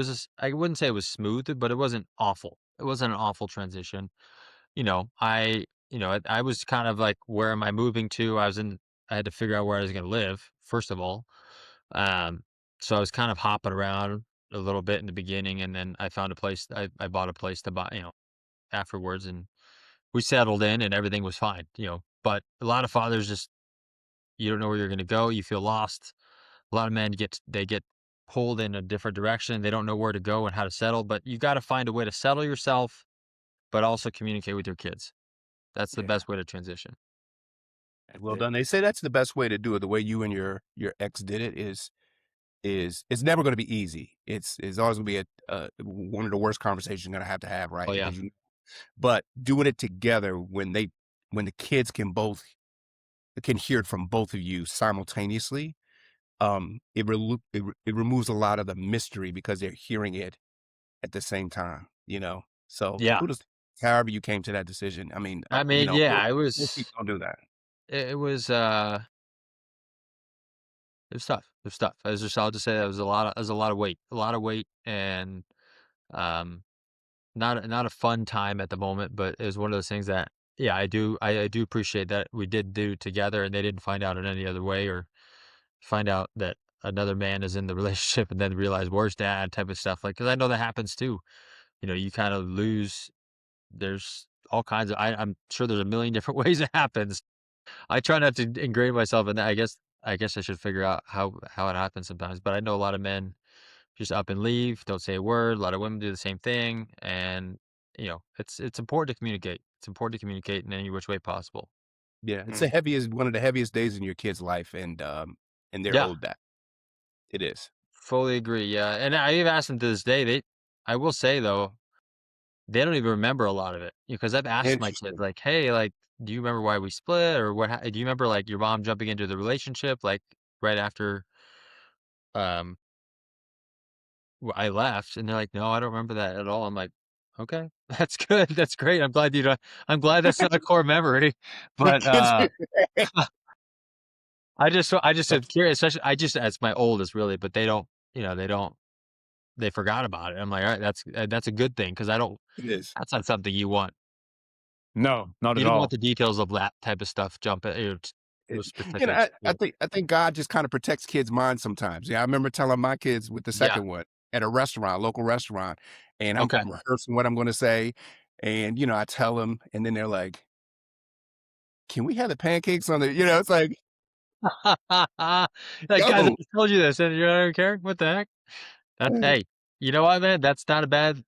wouldn't say it was smooth, but it wasn't awful. It wasn't an awful transition. I was kind of like, where am I moving to? I had to figure out where I was going to live, first of all. Um, so I was kind of hopping around a little bit in the beginning, and then I found a place. I bought a place to buy, afterwards, and we settled in and everything was fine. But a lot of fathers just, you don't know where you're going to go. You feel lost. A lot of men they get pulled in a different direction. They don't know where to go and how to settle, but you got to find a way to settle yourself, but also communicate with your kids. That's the yeah, best way to transition. well done. They say that's the best way to do it. The way you and your ex did it is it's never going to be easy. It's always going to be one of the worst conversations you're going to have, right? Oh yeah. Because but doing it together when the kids can hear it from both of you simultaneously, it removes a lot of the mystery because they're hearing it at the same time, you know. So Yeah. kudos, however you came to that decision. I mean, I mean, yeah, most people don't do that. it was it was tough. It was tough. I'll just say that it was a lot of weight, and um, not a fun time at the moment, but it was one of those things that, yeah, I do appreciate that we did do together, and they didn't find out in any other way, or find out that another man is in the relationship and then realize where's dad type of stuff. Like, because I know that happens too. You kind of lose. There's all kinds of. I'm sure there's a million different ways it happens. I try not to ingrain myself in that. I guess I should figure out how it happens sometimes. But I know a lot of men just up and leave, don't say a word. A lot of women do the same thing, and it's important to communicate. It's important to communicate in any which way possible. Yeah, it's Mm. one of the heaviest days in your kid's life, and they're Yeah, owed that. It is. fully agree. Yeah, and I even asked them to this day. I will say though, they don't even remember a lot of it, because I've asked my kids Interesting. like, "Hey, like, do you remember why we split, or do you remember like your mom jumping into the relationship like right after um I left?" And they're like, "No, I don't remember that at all." I'm like, "Okay, that's good. That's great. I'm glad you don't. I'm glad that's not a core memory." The But kids. I just am curious. Especially, I just as my oldest really, but they don't. They don't. They forgot about it. I'm like, all right, that's a good thing, because I don't. It is. That's not something you want. No, not You at don't want all. the details of that type of stuff jump at It, those specifics. I Yeah. think God just kind of protects kids' minds sometimes. Yeah, I remember telling my kids with the Yeah. second one at a restaurant, local restaurant, and I'm Okay. rehearsing what I'm going to say, and I tell them, and then they're like, "Can we have the pancakes on the?" It's like, Like, guys, I yo, just told you this, and you don't care. What the heck? That's hey. You know what, man? That's not a bad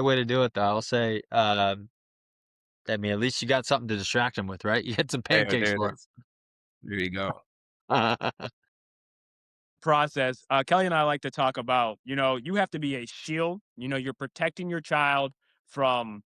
way to do it, though. I'll say. I mean, at least you got something to distract them with, right? You had some pancakes there it for is. There you go. 'em. Process. Kelly and I like to talk about, you have to be a shield. You're protecting your child from,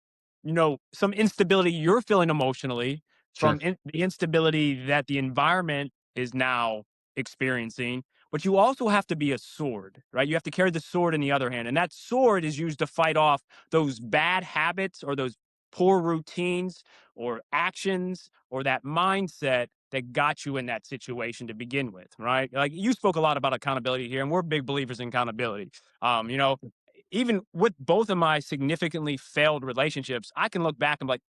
some instability you're feeling emotionally, Sure. from the instability that the environment is now experiencing. But you also have to be a sword, right? You have to carry the sword in the other hand. And that sword is used to fight off those bad habits or those poor routines or actions or that mindset that got you in that situation to begin with, right? Like you spoke a lot about accountability here, and we're big believers in accountability. Even with both of my significantly failed relationships, I can look back and be like,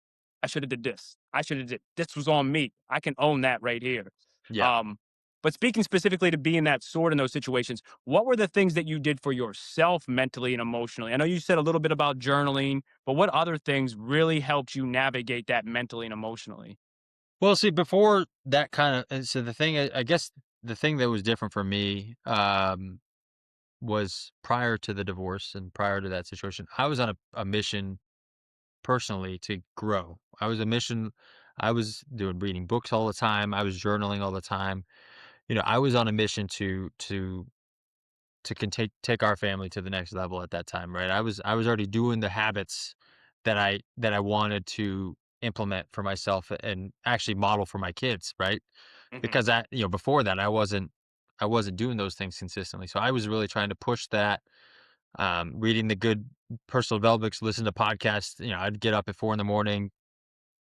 I should have did this. I should have did this was on me. I can own that right here. Yeah. Um, but speaking specifically to being that sword in those situations, what were the things that you did for yourself mentally and emotionally? I know you said a little bit about journaling, but what other things really helped you navigate that mentally and emotionally? Well, see, before that so the thing, I guess the thing that was different for me, was prior to the divorce and prior to that situation, I was on a mission personally to grow. I was doing reading books all the time. I was journaling all the time. I was on a mission to take our family to the next level at that time, right? I was already doing the habits that I wanted to implement for myself and actually model for my kids, right? Mhm. Because before that I wasn't doing those things consistently. So I was really trying to push that, reading the good personal development books, listen to podcasts. I'd get up at 4 in the morning,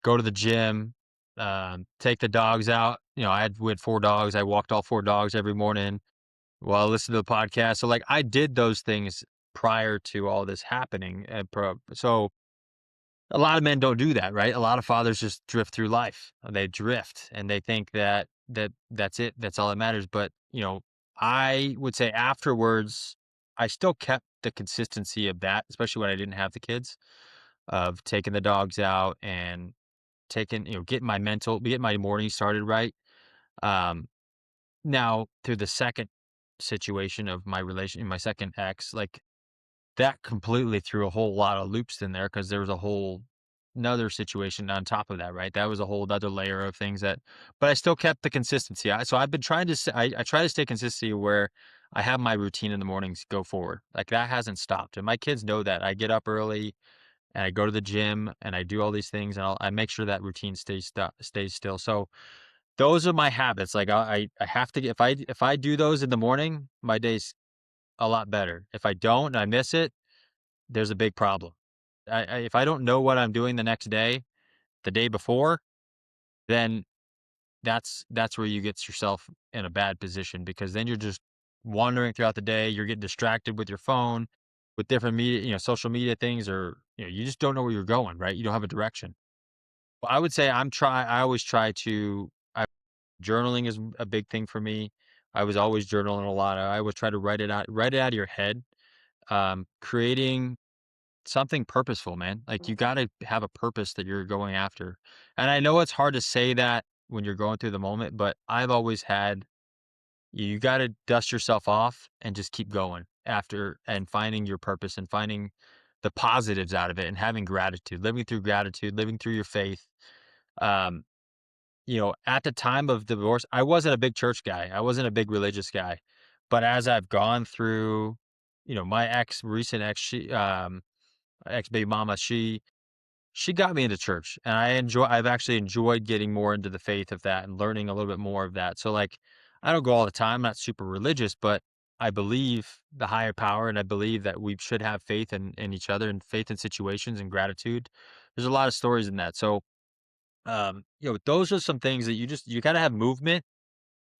go to the gym, take the dogs out. We had 4 dogs. I walked all 4 dogs every morning while I listened to the podcast. So like I did those things prior to all this happening. So a lot of men don't do that, right? A lot of fathers just drift through life. They drift and they think that's it. That's all that matters. But, I would say afterwards, I still kept the consistency of that, especially when I didn't have the kids, of taking the dogs out and getting my morning started right. Um, Now through the second situation of my second ex, like that completely threw a whole lot of loops in there, because there was a whole another situation on top of that, right? That was a whole other layer of things but I still kept the consistency. So I've been trying to, I try to stay consistency where I have my routine in the mornings go forward. Like that hasn't stopped. And my kids know that. I get up early and I go to the gym and I do all these things and I make sure that routine stays still. So those are my habits. Like I have to get, if I do those in the morning, my day's a lot better. If I don't and I miss it, there's a big problem. If I don't know what I'm doing the next day, the day before, then that's where you get yourself in a bad position because then you're just wandering throughout the day. You're getting distracted with your phone, with different media, social media things, or you just don't know where you're going. Right? You don't have a direction. Well, I would say I always try to. Journaling is a big thing for me. I was always journaling a lot. I always try to write it out of your head. Creating something purposeful, man. Like you got to have a purpose that you're going after. And I know it's hard to say that when you're going through the moment, but I've always had you got to dust yourself off and just keep going after and finding your purpose and finding the positives out of it and having gratitude, living through your faith. Um, at the time of divorce, I wasn't a big church guy. I wasn't a big religious guy. But as I've gone through, my recent ex, ex baby mama, she got me into church and I've actually enjoyed getting more into the faith of that and learning a little bit more of that. So like I don't go all the time, I'm not super religious, but I believe the higher power and I believe that we should have faith in each other and faith in situations and gratitude. There's a lot of stories in that. So those are some things that you gotta have movement.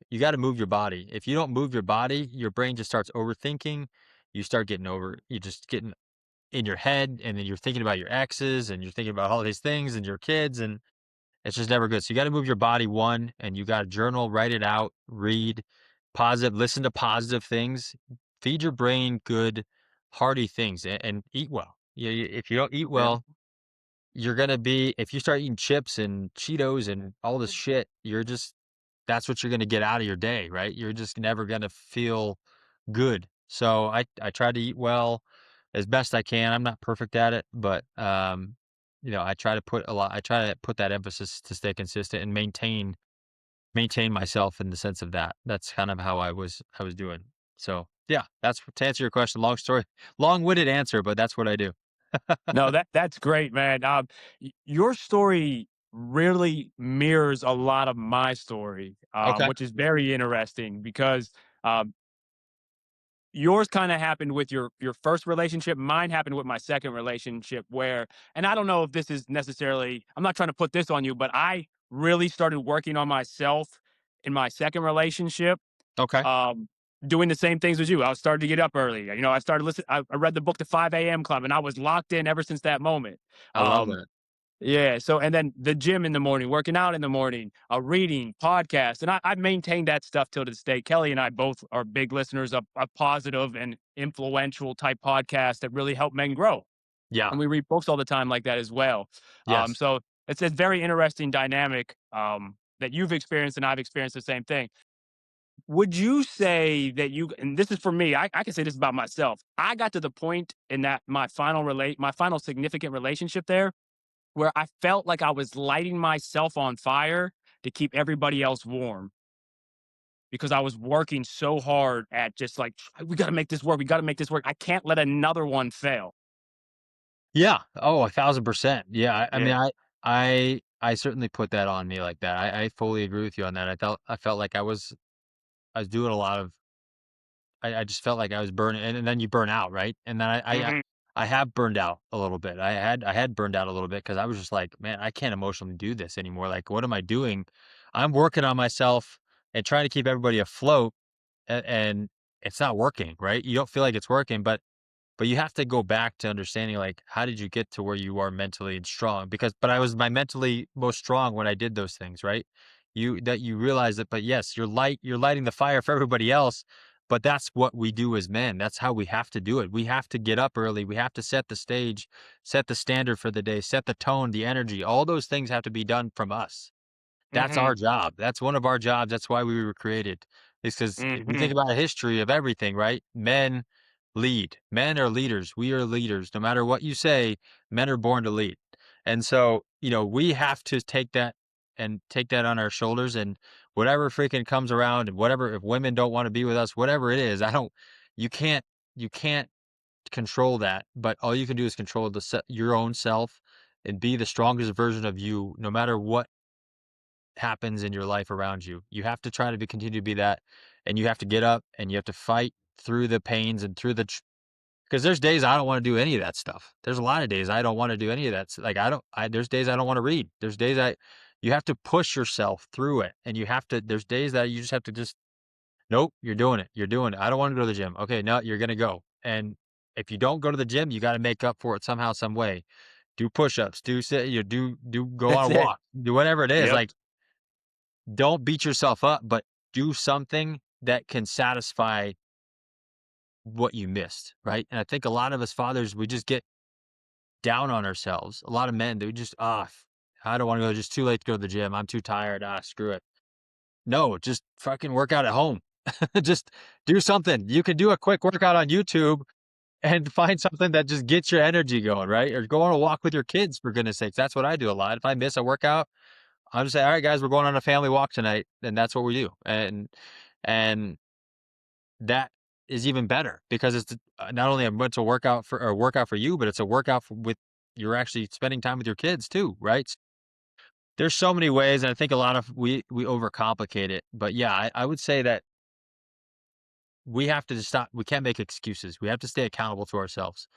You gotta move your body. If you don't move your body, your brain just starts overthinking. You just getting in your head and then you're thinking about your exes and you're thinking about all these things and your kids and it's just never good. So you got to move your body one and you got to journal, write it out, read positive, listen to positive things, feed your brain good, hearty things and eat well. If you don't eat Yeah. well, you're going to be, if you start eating chips and Cheetos and all this shit, that's what you're going to get out of your day, right? You're just never going to feel good. So I try to eat well as best I can. I'm not perfect at it, but I try to put that emphasis to stay consistent and maintain myself in the sense of that. That's kind of how I was doing. So yeah, that's to answer your question. Long story, long-winded answer, but that's what I do. No, that's great, man. Your story really mirrors a lot of my story, Okay. which is very interesting because um, yours kind of happened with your first relationship. Mine happened with my second relationship, and I don't know if this is necessarily. I'm not trying to put this on you, but I really started working on myself in my second relationship. Okay. Um, doing the same things as you. I was starting to get up early. I started listening. I read the book, The 5 a.m. Club, and I was locked in ever since that moment. I love Um, that. yeah. So, and then the gym in the morning, working out in the morning, reading, podcast, and I've maintained that stuff till this day. Kelly and I both are big listeners of positive and influential type podcasts that really help men grow, Yeah. and we read books all the time like that as well. Yes. So it's a very interesting dynamic that you've experienced, and I've experienced the same thing. Would you say that and this is for me, I can say this about myself. I got to the point in that my final significant relationship there where I felt like I was lighting myself on fire to keep everybody else warm because I was working so hard at just like, we got to make this work. We got to make this work. I can't let another one fail. Yeah. Oh, 1,000%. Yeah. I mean, Yeah. I certainly put that on me like that. I fully agree with you on that. I felt like I was doing a lot of I just felt like I was burning and then you burn out, right? And then Hmm. I have burned out a little bit. I had burned out a little bit because I was just like, man, I can't emotionally do this anymore. Like, what am I doing? I'm working on myself and trying to keep everybody afloat and it's not working, right? You don't feel like it's working, but you have to go back to understanding, like, how did you get to where you are mentally and strong? But I was my mentally most strong when I did those things, right? You realize that, but yes, you're lighting the fire for everybody else, but that's what we do as men. That's how we have to do it. We have to get up early. We have to set the stage, set the standard for the day, set the tone, the energy. All those things have to be done from us. That's Hmm. our job. That's one of our jobs. That's why we were created. Is because if you think Hmm. about a history of everything, right? Men lead. Men are leaders. We are leaders. No matter what you say, men are born to lead. And so, we have to take that. and take that on our shoulders, and whatever freaking comes around, and whatever, if women don't want to be with us, whatever it is, you can't you can't control that, but all you can do is control your own self and be the strongest version of you, no matter what happens in your life around you. You have to try to continue to be that, and you have to get up and you have to fight through the pains and through because there's days I don't want to do any of that stuff. There's a lot of days I don't want to do any of that. Like there's days I don't want to read. There's days you have to push yourself through it, and there's days that you just have to just, nope, you're doing it. You're doing it. I don't want to go to the gym. Okay, no, you're going to go. And if you don't go to the gym, you got to make up for it somehow, some way. Do push-ups, go That's on a it. walk, do whatever it is. Yep. Like, don't beat yourself up, but do something that can satisfy what you missed, right? And I think a lot of us fathers, we just get down on ourselves. A lot of men, they just, I don't want to go, just too late to go to the gym. I'm too tired. Screw it. No, just fucking work out at home. Just do something. You can do a quick workout on YouTube and find something that just gets your energy going, right? Or go on a walk with your kids, for goodness sakes. That's what I do a lot. If I miss a workout, I'll just say, all right, guys, we're going on a family walk tonight. And that's what we do. And that is even better, because it's not only a mental workout for you, but it's a workout you're actually spending time with your kids too, right? There's so many ways, and I think a lot of we overcomplicate it. But yeah, I would say that we have to just stop. We can't make excuses. We have to stay accountable to ourselves.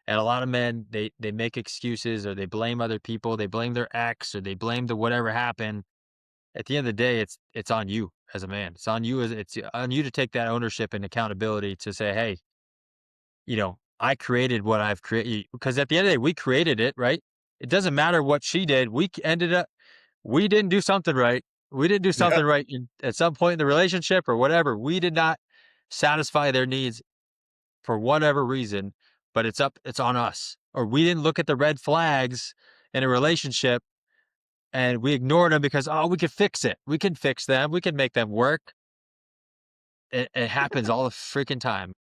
And a lot of men, they make excuses, or they blame other people. They blame their ex, or they blame the whatever happened. At the end of the day, it's on you as a man. It's on you to take that ownership and accountability to say, hey, I created what I've created, because at the end of the day, we created it, right? It doesn't matter what she did. We didn't do something right. We didn't do something right at some point in the relationship or whatever. We did not satisfy their needs for whatever reason, but it's on us. Or we didn't look at the red flags in a relationship and we ignored them because, we could fix it. We can fix them. We can make them work. It happens all the freaking time.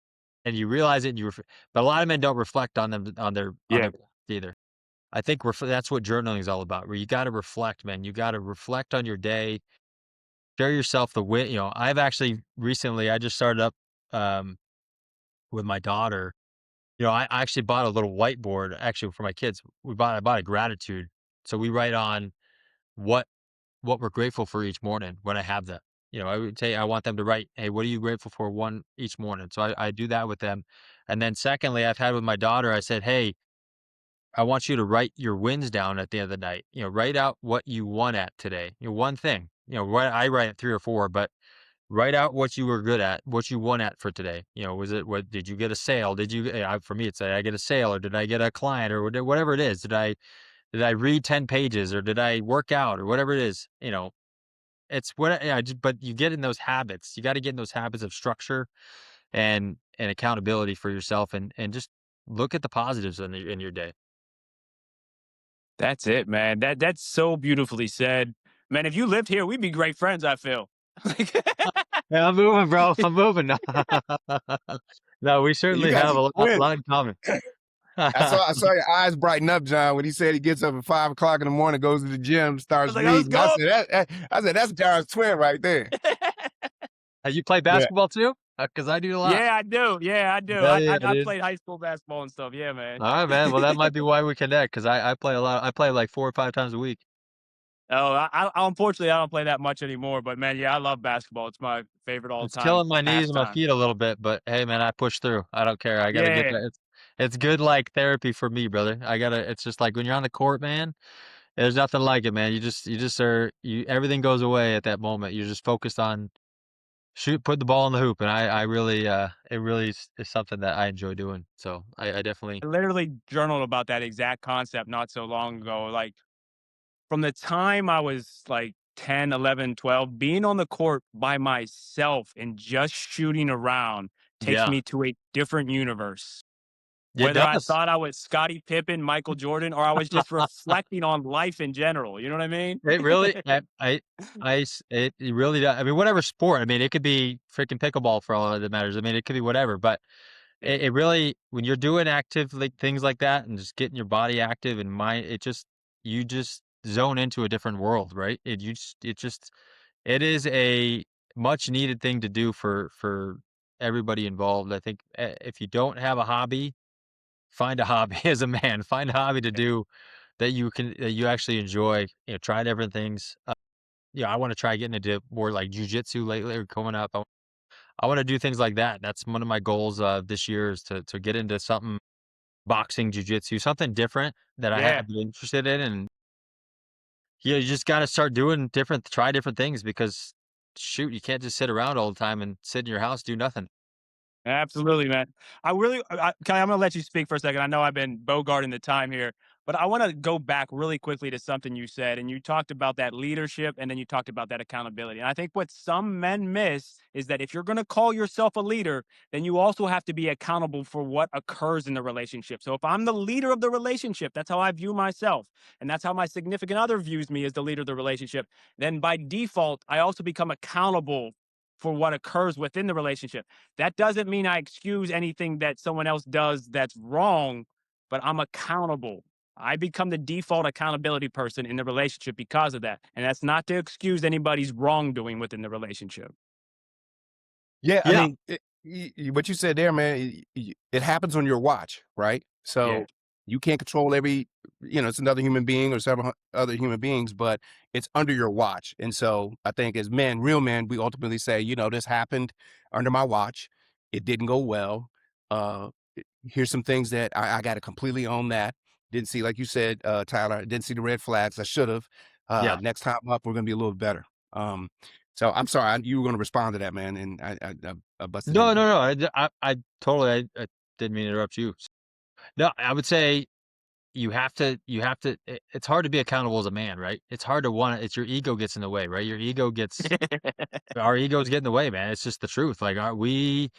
And you realize it, but a lot of men don't reflect on them, on their either. I think that's what journaling is all about, where you got to reflect, man. You got to reflect on your day, share yourself the way, I've actually recently, I just started up, with my daughter. I actually bought a little whiteboard actually for my kids. I bought a gratitude. So we write on what we're grateful for each morning when I have them. I would say I want them to write, hey, what are you grateful for each morning? So I do that with them. And then secondly, I've had with my daughter, I said, hey, I want you to write your wins down at the end of the night. Write out what you won at today. One thing. I write 3 or 4, but write out what you were good at, what you won at for today. What did you get a sale? Did you? For me, it's I get a sale, or did I get a client, or whatever it is. Did I read 10 pages, or did I work out, or whatever it is? It's what. But you get in those habits. You got to get in those habits of structure and accountability for yourself, and just look at the positives in your day. That's it, man. That's so beautifully said. Man, if you lived here, we'd be great friends, I feel. Yeah, I'm moving, bro. I'm moving. No, we You certainly guys have are a twins. lot in common. I saw your eyes brighten up, John, when he said he gets up at 5 o'clock in the morning, goes to the gym, I starts was like, let's reading. I go. said, that's John's twin right there. You play But basketball too? Because I do a lot. Yeah, I do. Yeah, I do. Hell yeah, I dude. played high school basketball and stuff. Yeah, man. All right, man. Well, that might be why we connect, because I play a lot. I play like 4 or 5 times a week. Oh, unfortunately, I don't play that much anymore. But man, yeah, I love basketball. It's my favorite all It's time killing my knees and my pastime. feet a little bit, but hey, man, I push through. I don't care. I gotta get Yeah, that. It's good, like therapy for me, brother. It's just like when you're on the court, man. There's nothing like it, man. Everything goes away at that moment. You're just focused on put the ball in the hoop, and I really, it really is something that I enjoy doing. So I definitely, I literally journaled about that exact concept not so long ago. Like from the time I was like 10, 11, 12, being on the court by myself and just shooting around takes yeah, me to a different universe. it Whether I does. thought I was Scottie Pippen, Michael Jordan, or I was just reflecting on life in general. You know what I mean? It really, it really does. I mean, whatever sport. I mean, it could be freaking pickleball for all that matters. I mean, it could be whatever, but it really, when you're doing active like things like that and just getting your body active and mind, you just zone into a different world, right? It is a much needed thing to do for everybody involved. I think if you don't have a hobby, find a hobby as a man. Find a hobby to do that you actually enjoy. Try different things. Yeah, I want to try getting into more like jujitsu lately or coming up. I want to do things like that. That's one of my goals this year is to get into something boxing, jujitsu, something different that I Yeah. have been interested in. And yeah, you just got to start doing try different things because shoot, you can't just sit around all the time and sit in your house, do nothing. Absolutely, man. I really, Kelly, I'm going to let you speak for a second. I know I've been bogarting the time here, but I want to go back really quickly to something you said. And you talked about that leadership and then you talked about that accountability. And I think what some men miss is that if you're going to call yourself a leader, then you also have to be accountable for what occurs in the relationship. So if I'm the leader of the relationship, that's how I view myself. And that's how my significant other views me as the leader of the relationship. Then by default, I also become accountable for what occurs within the relationship. That doesn't mean I excuse anything that someone else does that's wrong, but I'm accountable. I become the default accountability person in the relationship because of that. And that's not to excuse anybody's wrongdoing within the relationship. Yeah, I Yeah. mean, what you said there, man, it happens on your watch, right? Yeah. So you can't control every, it's another human being or several other human beings, but it's under your watch. And so I think as men, real men, we ultimately say, this happened under my watch. It didn't go well. Uh, Here's some things that I got to completely own that. Didn't see, like you said, Tyler, I didn't see the red flags. I should have. Yeah. Next time up, we're going to be a little better. So I'm sorry, you were going to respond to that, man, and I busted in No, again. no, no. I totally, I didn't mean to interrupt you. No, I would say it's hard to be accountable as a man, right? It's hard to it's your ego gets in the way, right? Our egos get in the way, man. It's just the truth. Like, we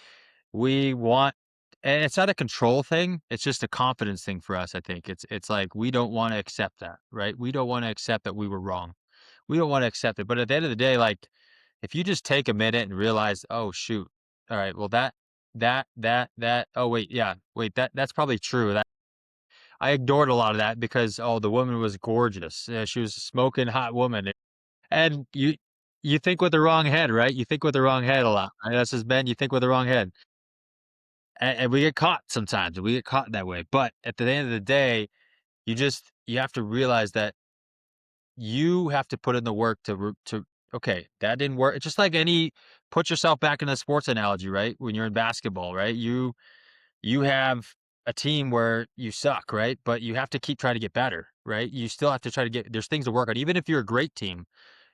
want, and it's not a control thing. It's just a confidence thing for us. I think it's like, we don't want to accept that, right? We don't want to accept that we were wrong. We don't want to accept it. But at the end of the day, like, if you just take a minute and realize, oh shoot, all right, well oh wait, yeah, wait, that's probably true. That I ignored a lot of that because the woman was gorgeous. She was a smoking hot woman, and you think with the wrong head, right? You think with the wrong head a lot. Right? That's as men, you think with the wrong head, and we get caught sometimes. We get caught that way. But at the end of the day, you have to realize that you have to put in the work to okay, that didn't work. It's just like put yourself back in the sports analogy, right? When you're in basketball, right? You have a team where you suck, right? But you have to keep trying to get better, right? You still have to try to there's things to work on. Even if you're a great team,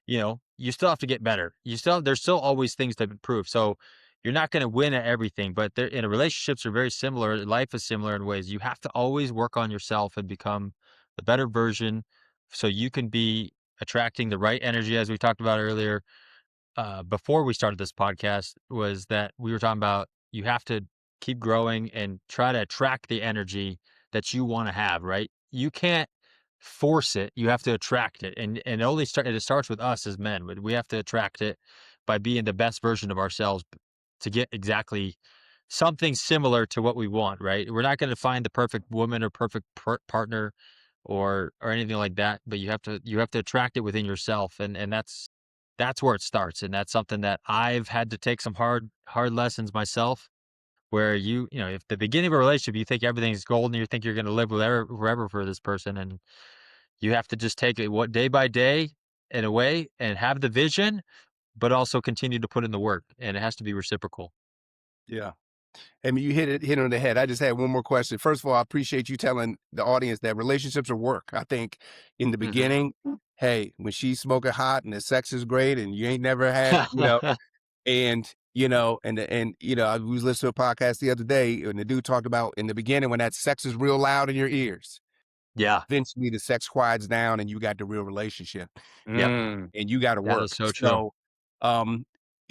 you still have to get better. There's still always things to improve. So you're not going to win at everything, but in relationships are very similar. Life is similar in ways. You have to always work on yourself and become the better version so you can be attracting the right energy, as we talked about earlier before we started this podcast, was that we were talking about you have to keep growing and try to attract the energy that you want to have, right? You can't force it. You have to attract it. And it starts with us as men. We have to attract it by being the best version of ourselves to get exactly something similar to what we want, right? We're not going to find the perfect woman or perfect partner or anything like that, but you have to attract it within yourself, and that's where it starts, and that's something that I've had to take some hard lessons myself. Where if the beginning of a relationship, you think everything's golden, you think you're going to live with forever for this person, and you have to just take it day by day in a way, and have the vision, but also continue to put in the work, and it has to be reciprocal. Yeah. I mean, you hit it on the head. I just had one more question. First of all, I appreciate you telling the audience that relationships are work. I think in the Hmm. beginning, hey, when she's smoking hot and the sex is great and you ain't never had, and I was listening to a podcast the other day and the dude talked about in the beginning when that sex is real loud in your ears. Yeah. Eventually the sex quiets down and you got the real relationship Yep. and you got to That is work. so true. So, um,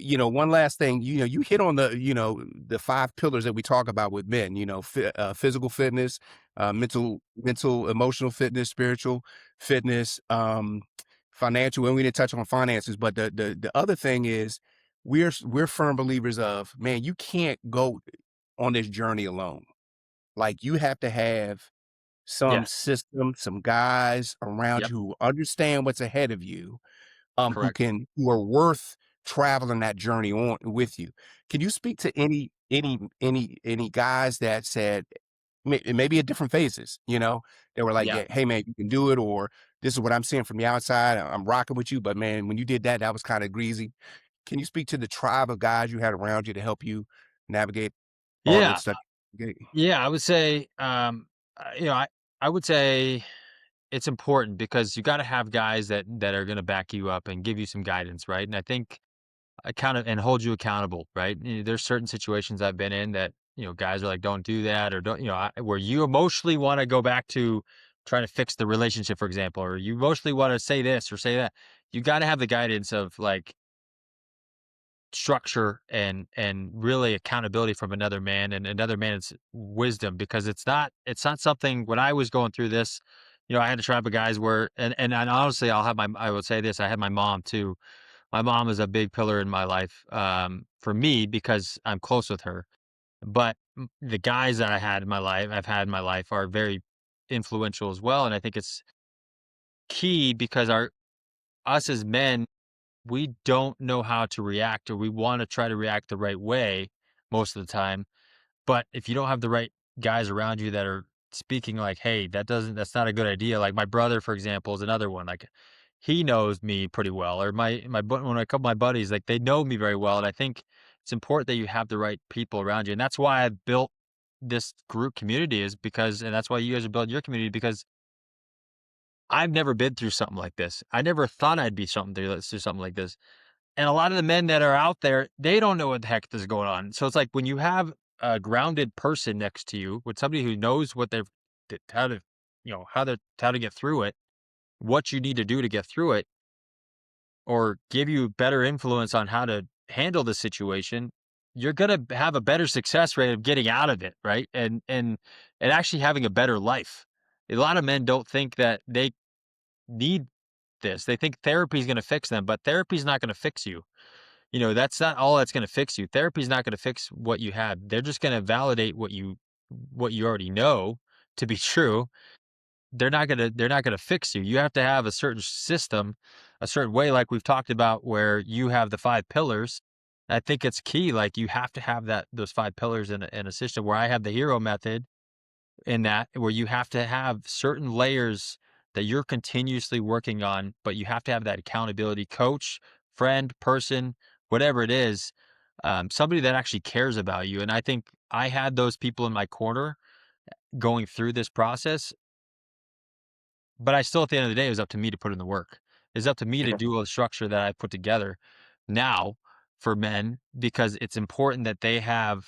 one last thing, you hit on the five pillars that we talk about with men, physical fitness, mental, emotional fitness, spiritual fitness, financial, and we didn't touch on finances, but the other thing is we're firm believers of, man, you can't go on this journey alone. Like you have to have some Yeah. system, some guys around Yep. you who understand what's ahead of you, Correct. who are worth traveling that journey on with you. Can you speak to any guys that said maybe at different phases, you know, they were like, Yeah. yeah, hey man, you can do it, or this is what I'm seeing from the outside. I'm rocking with you, but man, when you did that, that was kind of greasy. Can you speak to the tribe of guys you had around you to help you navigate all the Yeah. stuff? Yeah. I would say, you know, I would say it's important because you got to have guys that are going to back you up and give you some guidance, right? And I think and hold you accountable, right? There's certain situations I've been in that guys are like, don't do that, or don't, where you emotionally want to go back to trying to fix the relationship, for example, or you emotionally want to say this or say that. You got to have the guidance of like structure and really accountability from another man and another man's wisdom, because it's not something. When I was going through this, I had a tribe of guys where and honestly, I would say this, I had my mom too. My mom is a big pillar in my life, for me, because I'm close with her. But the guys that I've had in my life are very influential as well. And I think it's key because us as men, we don't know how to react, or we want to try to react the right way most of the time. But if you don't have the right guys around you that are speaking like, "Hey, that's not a good idea." Like my brother, for example, is another one. Like he knows me pretty well, or when I come my buddies, like they know me very well, and I think it's important that you have the right people around you, and that's why I built this group community, and that's why you guys are building your community, because I've never been through something like this. I never thought I'd be through something like this. And a lot of the men that are out there, they don't know what the heck is going on. So it's like when you have a grounded person next to you, with somebody who knows what how to, how to get through it, what you need to do to get through it, or give you better influence on how to handle the situation, you're gonna have a better success rate of getting out of it, right? And actually having a better life. A lot of men don't think that they need this. They think therapy is going to fix them, but therapy is not going to fix you. That's not all that's going to fix you. Therapy is not going to fix what you have. They're just going to validate what you already know to be true. They're not going to fix you. You have to have a certain system, a certain way, like we've talked about, where you have the 5 pillars. I think it's key. Like you have to have those 5 pillars in a system, where I have the hero method, in that where you have to have certain layers that you're continuously working on, but you have to have that accountability coach, friend, person, whatever it is, somebody that actually cares about you. And I think I had those people in my corner going through this process, but I still, at the end of the day, it was up to me to put in the work. It's up to me to Yeah. do a structure that I put together now for men, because it's important that they have.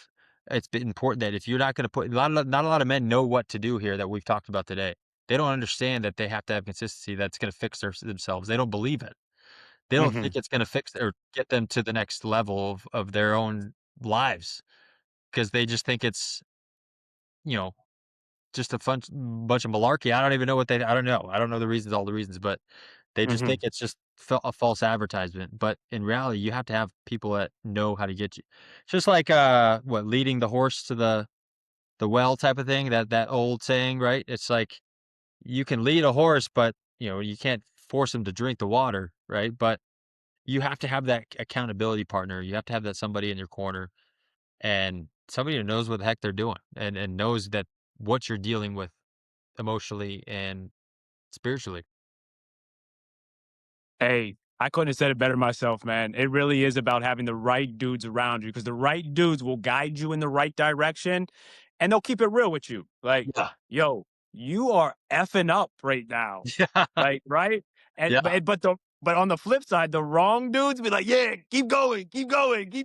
It's been important that if you're not going to put not a lot of men know what to do here that we've talked about today. They don't understand that they have to have consistency that's going to fix themselves. They don't believe it. They don't Hmm. think it's going to fix or get them to the next level of their own lives, because they just think it's you know just a fun bunch of malarkey. I don't know. I don't know all the reasons, but they just Hmm. think it's just a false advertisement. But in reality, you have to have people that know how to get you. Just like leading the horse to the well type of thing. That old saying, right? It's like you can lead a horse, but you can't force him to drink the water, right? But you have to have that accountability partner. You have to have that somebody in your corner, and somebody who knows what the heck they're doing, and knows that what you're dealing with emotionally and spiritually. Hey, I couldn't have said it better myself, man. It really is about having the right dudes around you, because the right dudes will guide you in the right direction, and they'll keep it real with you. Like, Yeah. yo, you are effing up right now. Yeah. Like, right? And Yeah. but on the flip side, the wrong dudes be like, yeah, keep going, keep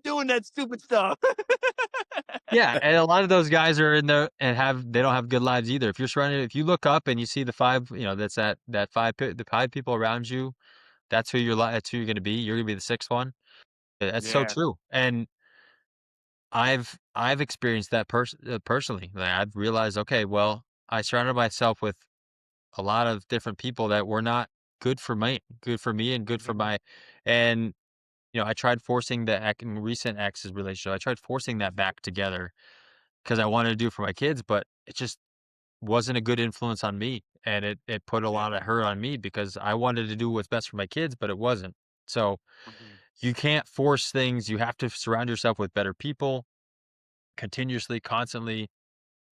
doing that stupid stuff. Yeah, and a lot of those guys are in there and they don't have good lives either. If you look up and you see the 5, that's the 5 people around you, that's who you're gonna be. You're gonna be the 6th one. That's so Yeah. true. And I've experienced that personally. Like, I've realized, okay, well, I surrounded myself with a lot of different people that were not good for me and good for Mhm. and I tried forcing recent ex's relationship. I tried forcing that back together because I wanted to do it for my kids, but it just wasn't a good influence on me, and it put a lot of hurt on me because I wanted to do what's best for my kids, but it wasn't. So Mhm. you can't force things. You have to surround yourself with better people continuously, constantly.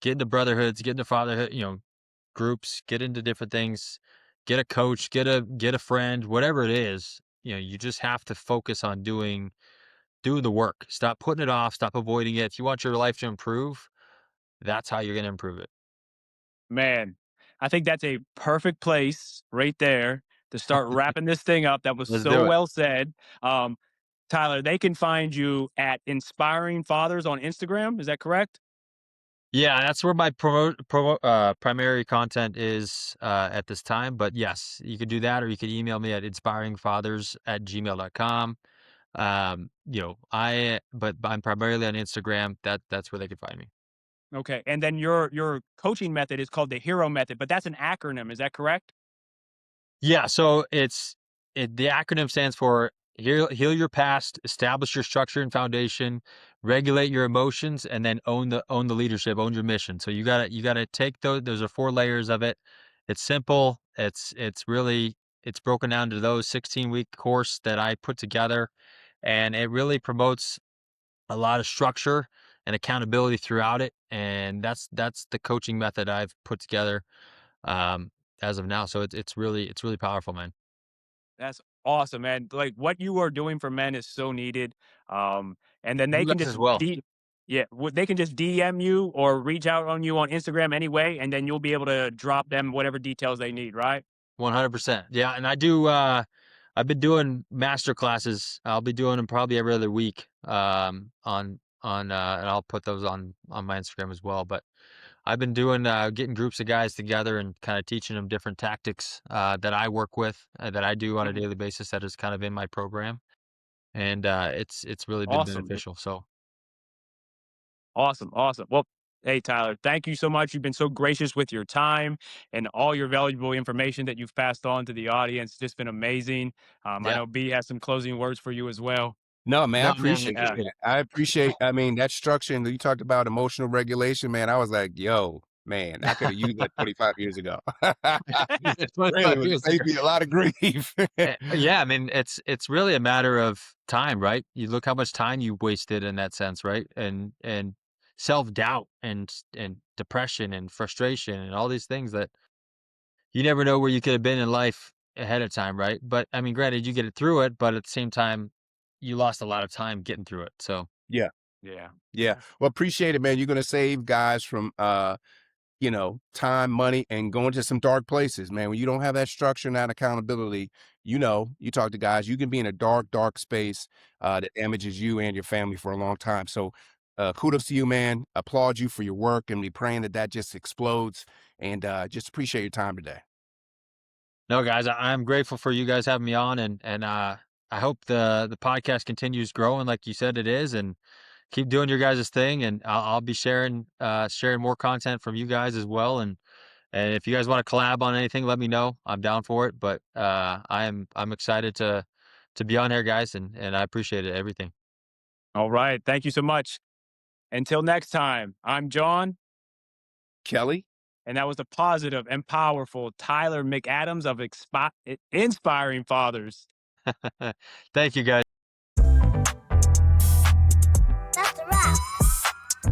Get into brotherhoods, get into fatherhood, groups, get into different things, get a coach, get a friend, whatever it is. You just have to focus on doing the work. Stop putting it off, stop avoiding it. If you want your life to improve, that's how you're going to improve it. Man, I think that's a perfect place right there to start wrapping this thing up. That was Let's so do it. well said. Um, Tyler, they can find you at Inspiring Fathers on Instagram. Is that correct? Yeah, that's where my primary content is at this time. But yes, you could do that, or you could email me at inspiringfathers@gmail.com. But I'm primarily on Instagram. That's where they can find me. Okay. And then your coaching method is called the Hero Method, but that's an acronym. Is that correct? Yeah, so the acronym stands for heal your past, establish your structure and foundation, regulate your emotions, and then own the leadership, own your mission. So you gotta take those are 4 layers of it. It's simple. It's broken down to those 16-week course that I put together, and it really promotes a lot of structure and accountability throughout it. And that's the coaching method I've put together um as of now. So it's really powerful, man. That's awesome, man. Like what you are doing for men is so needed. And then they You can guys just as well. yeah, they can just DM you or reach out on you on Instagram anyway, and then you'll be able to drop them whatever details they need, right? 100%. Yeah, and I've been doing master classes. I'll be doing them probably every other week. And I'll put those on my Instagram as well. But I've been doing getting groups of guys together and kind of teaching them different tactics that I work with, that I do on a Mhm. daily basis, that is kind of in my program. And it's really been Awesome. beneficial. So Awesome. Awesome. Well, hey, Tyler, thank you so much. You've been so gracious with your time and all your valuable information that you've passed on to the audience. It's just been amazing. I yeah, know B has some closing words for you as well. No, man, I no, man, I appreciate it, Yeah. man. appreciate it. I appreciate, I mean, that structure and you talked about emotional regulation, man. I was like, yo, man, I could have used that 25 years ago. It's 25 Really would have years ago. saved me a lot of grief. Yeah, I mean, it's really a matter of time, right? You look how much time you wasted in that sense, right? And self-doubt and depression and frustration and all these things that you never know where you could have been in life ahead of time, right? But I mean, granted, you get it through it, but at the same time, you lost a lot of time getting through it. So, Yeah, Yeah. yeah. Well, appreciate it, man. You're gonna save guys from time, money, and going to some dark places, man. When you don't have that structure and that accountability, you talk to guys, you can be in a dark, dark space that damages you and your family for a long time. So, kudos to you, man. Applaud you for your work, and be praying that that just explodes. And just appreciate your time today. no, guys, I'm grateful for you guys having me on, and I hope the podcast continues growing like you said it is, and keep doing your guys' thing, and I'll be sharing more content from you guys as well. And if you guys want to collab on anything, let me know. I'm down for it. But I'm excited to be on here, guys, and I appreciate it, everything. All right. Thank you so much. Until next time, I'm John, Kelly? and that was the positive and powerful Tyler McAdams of Inspiring Fathers. Thank you, guys.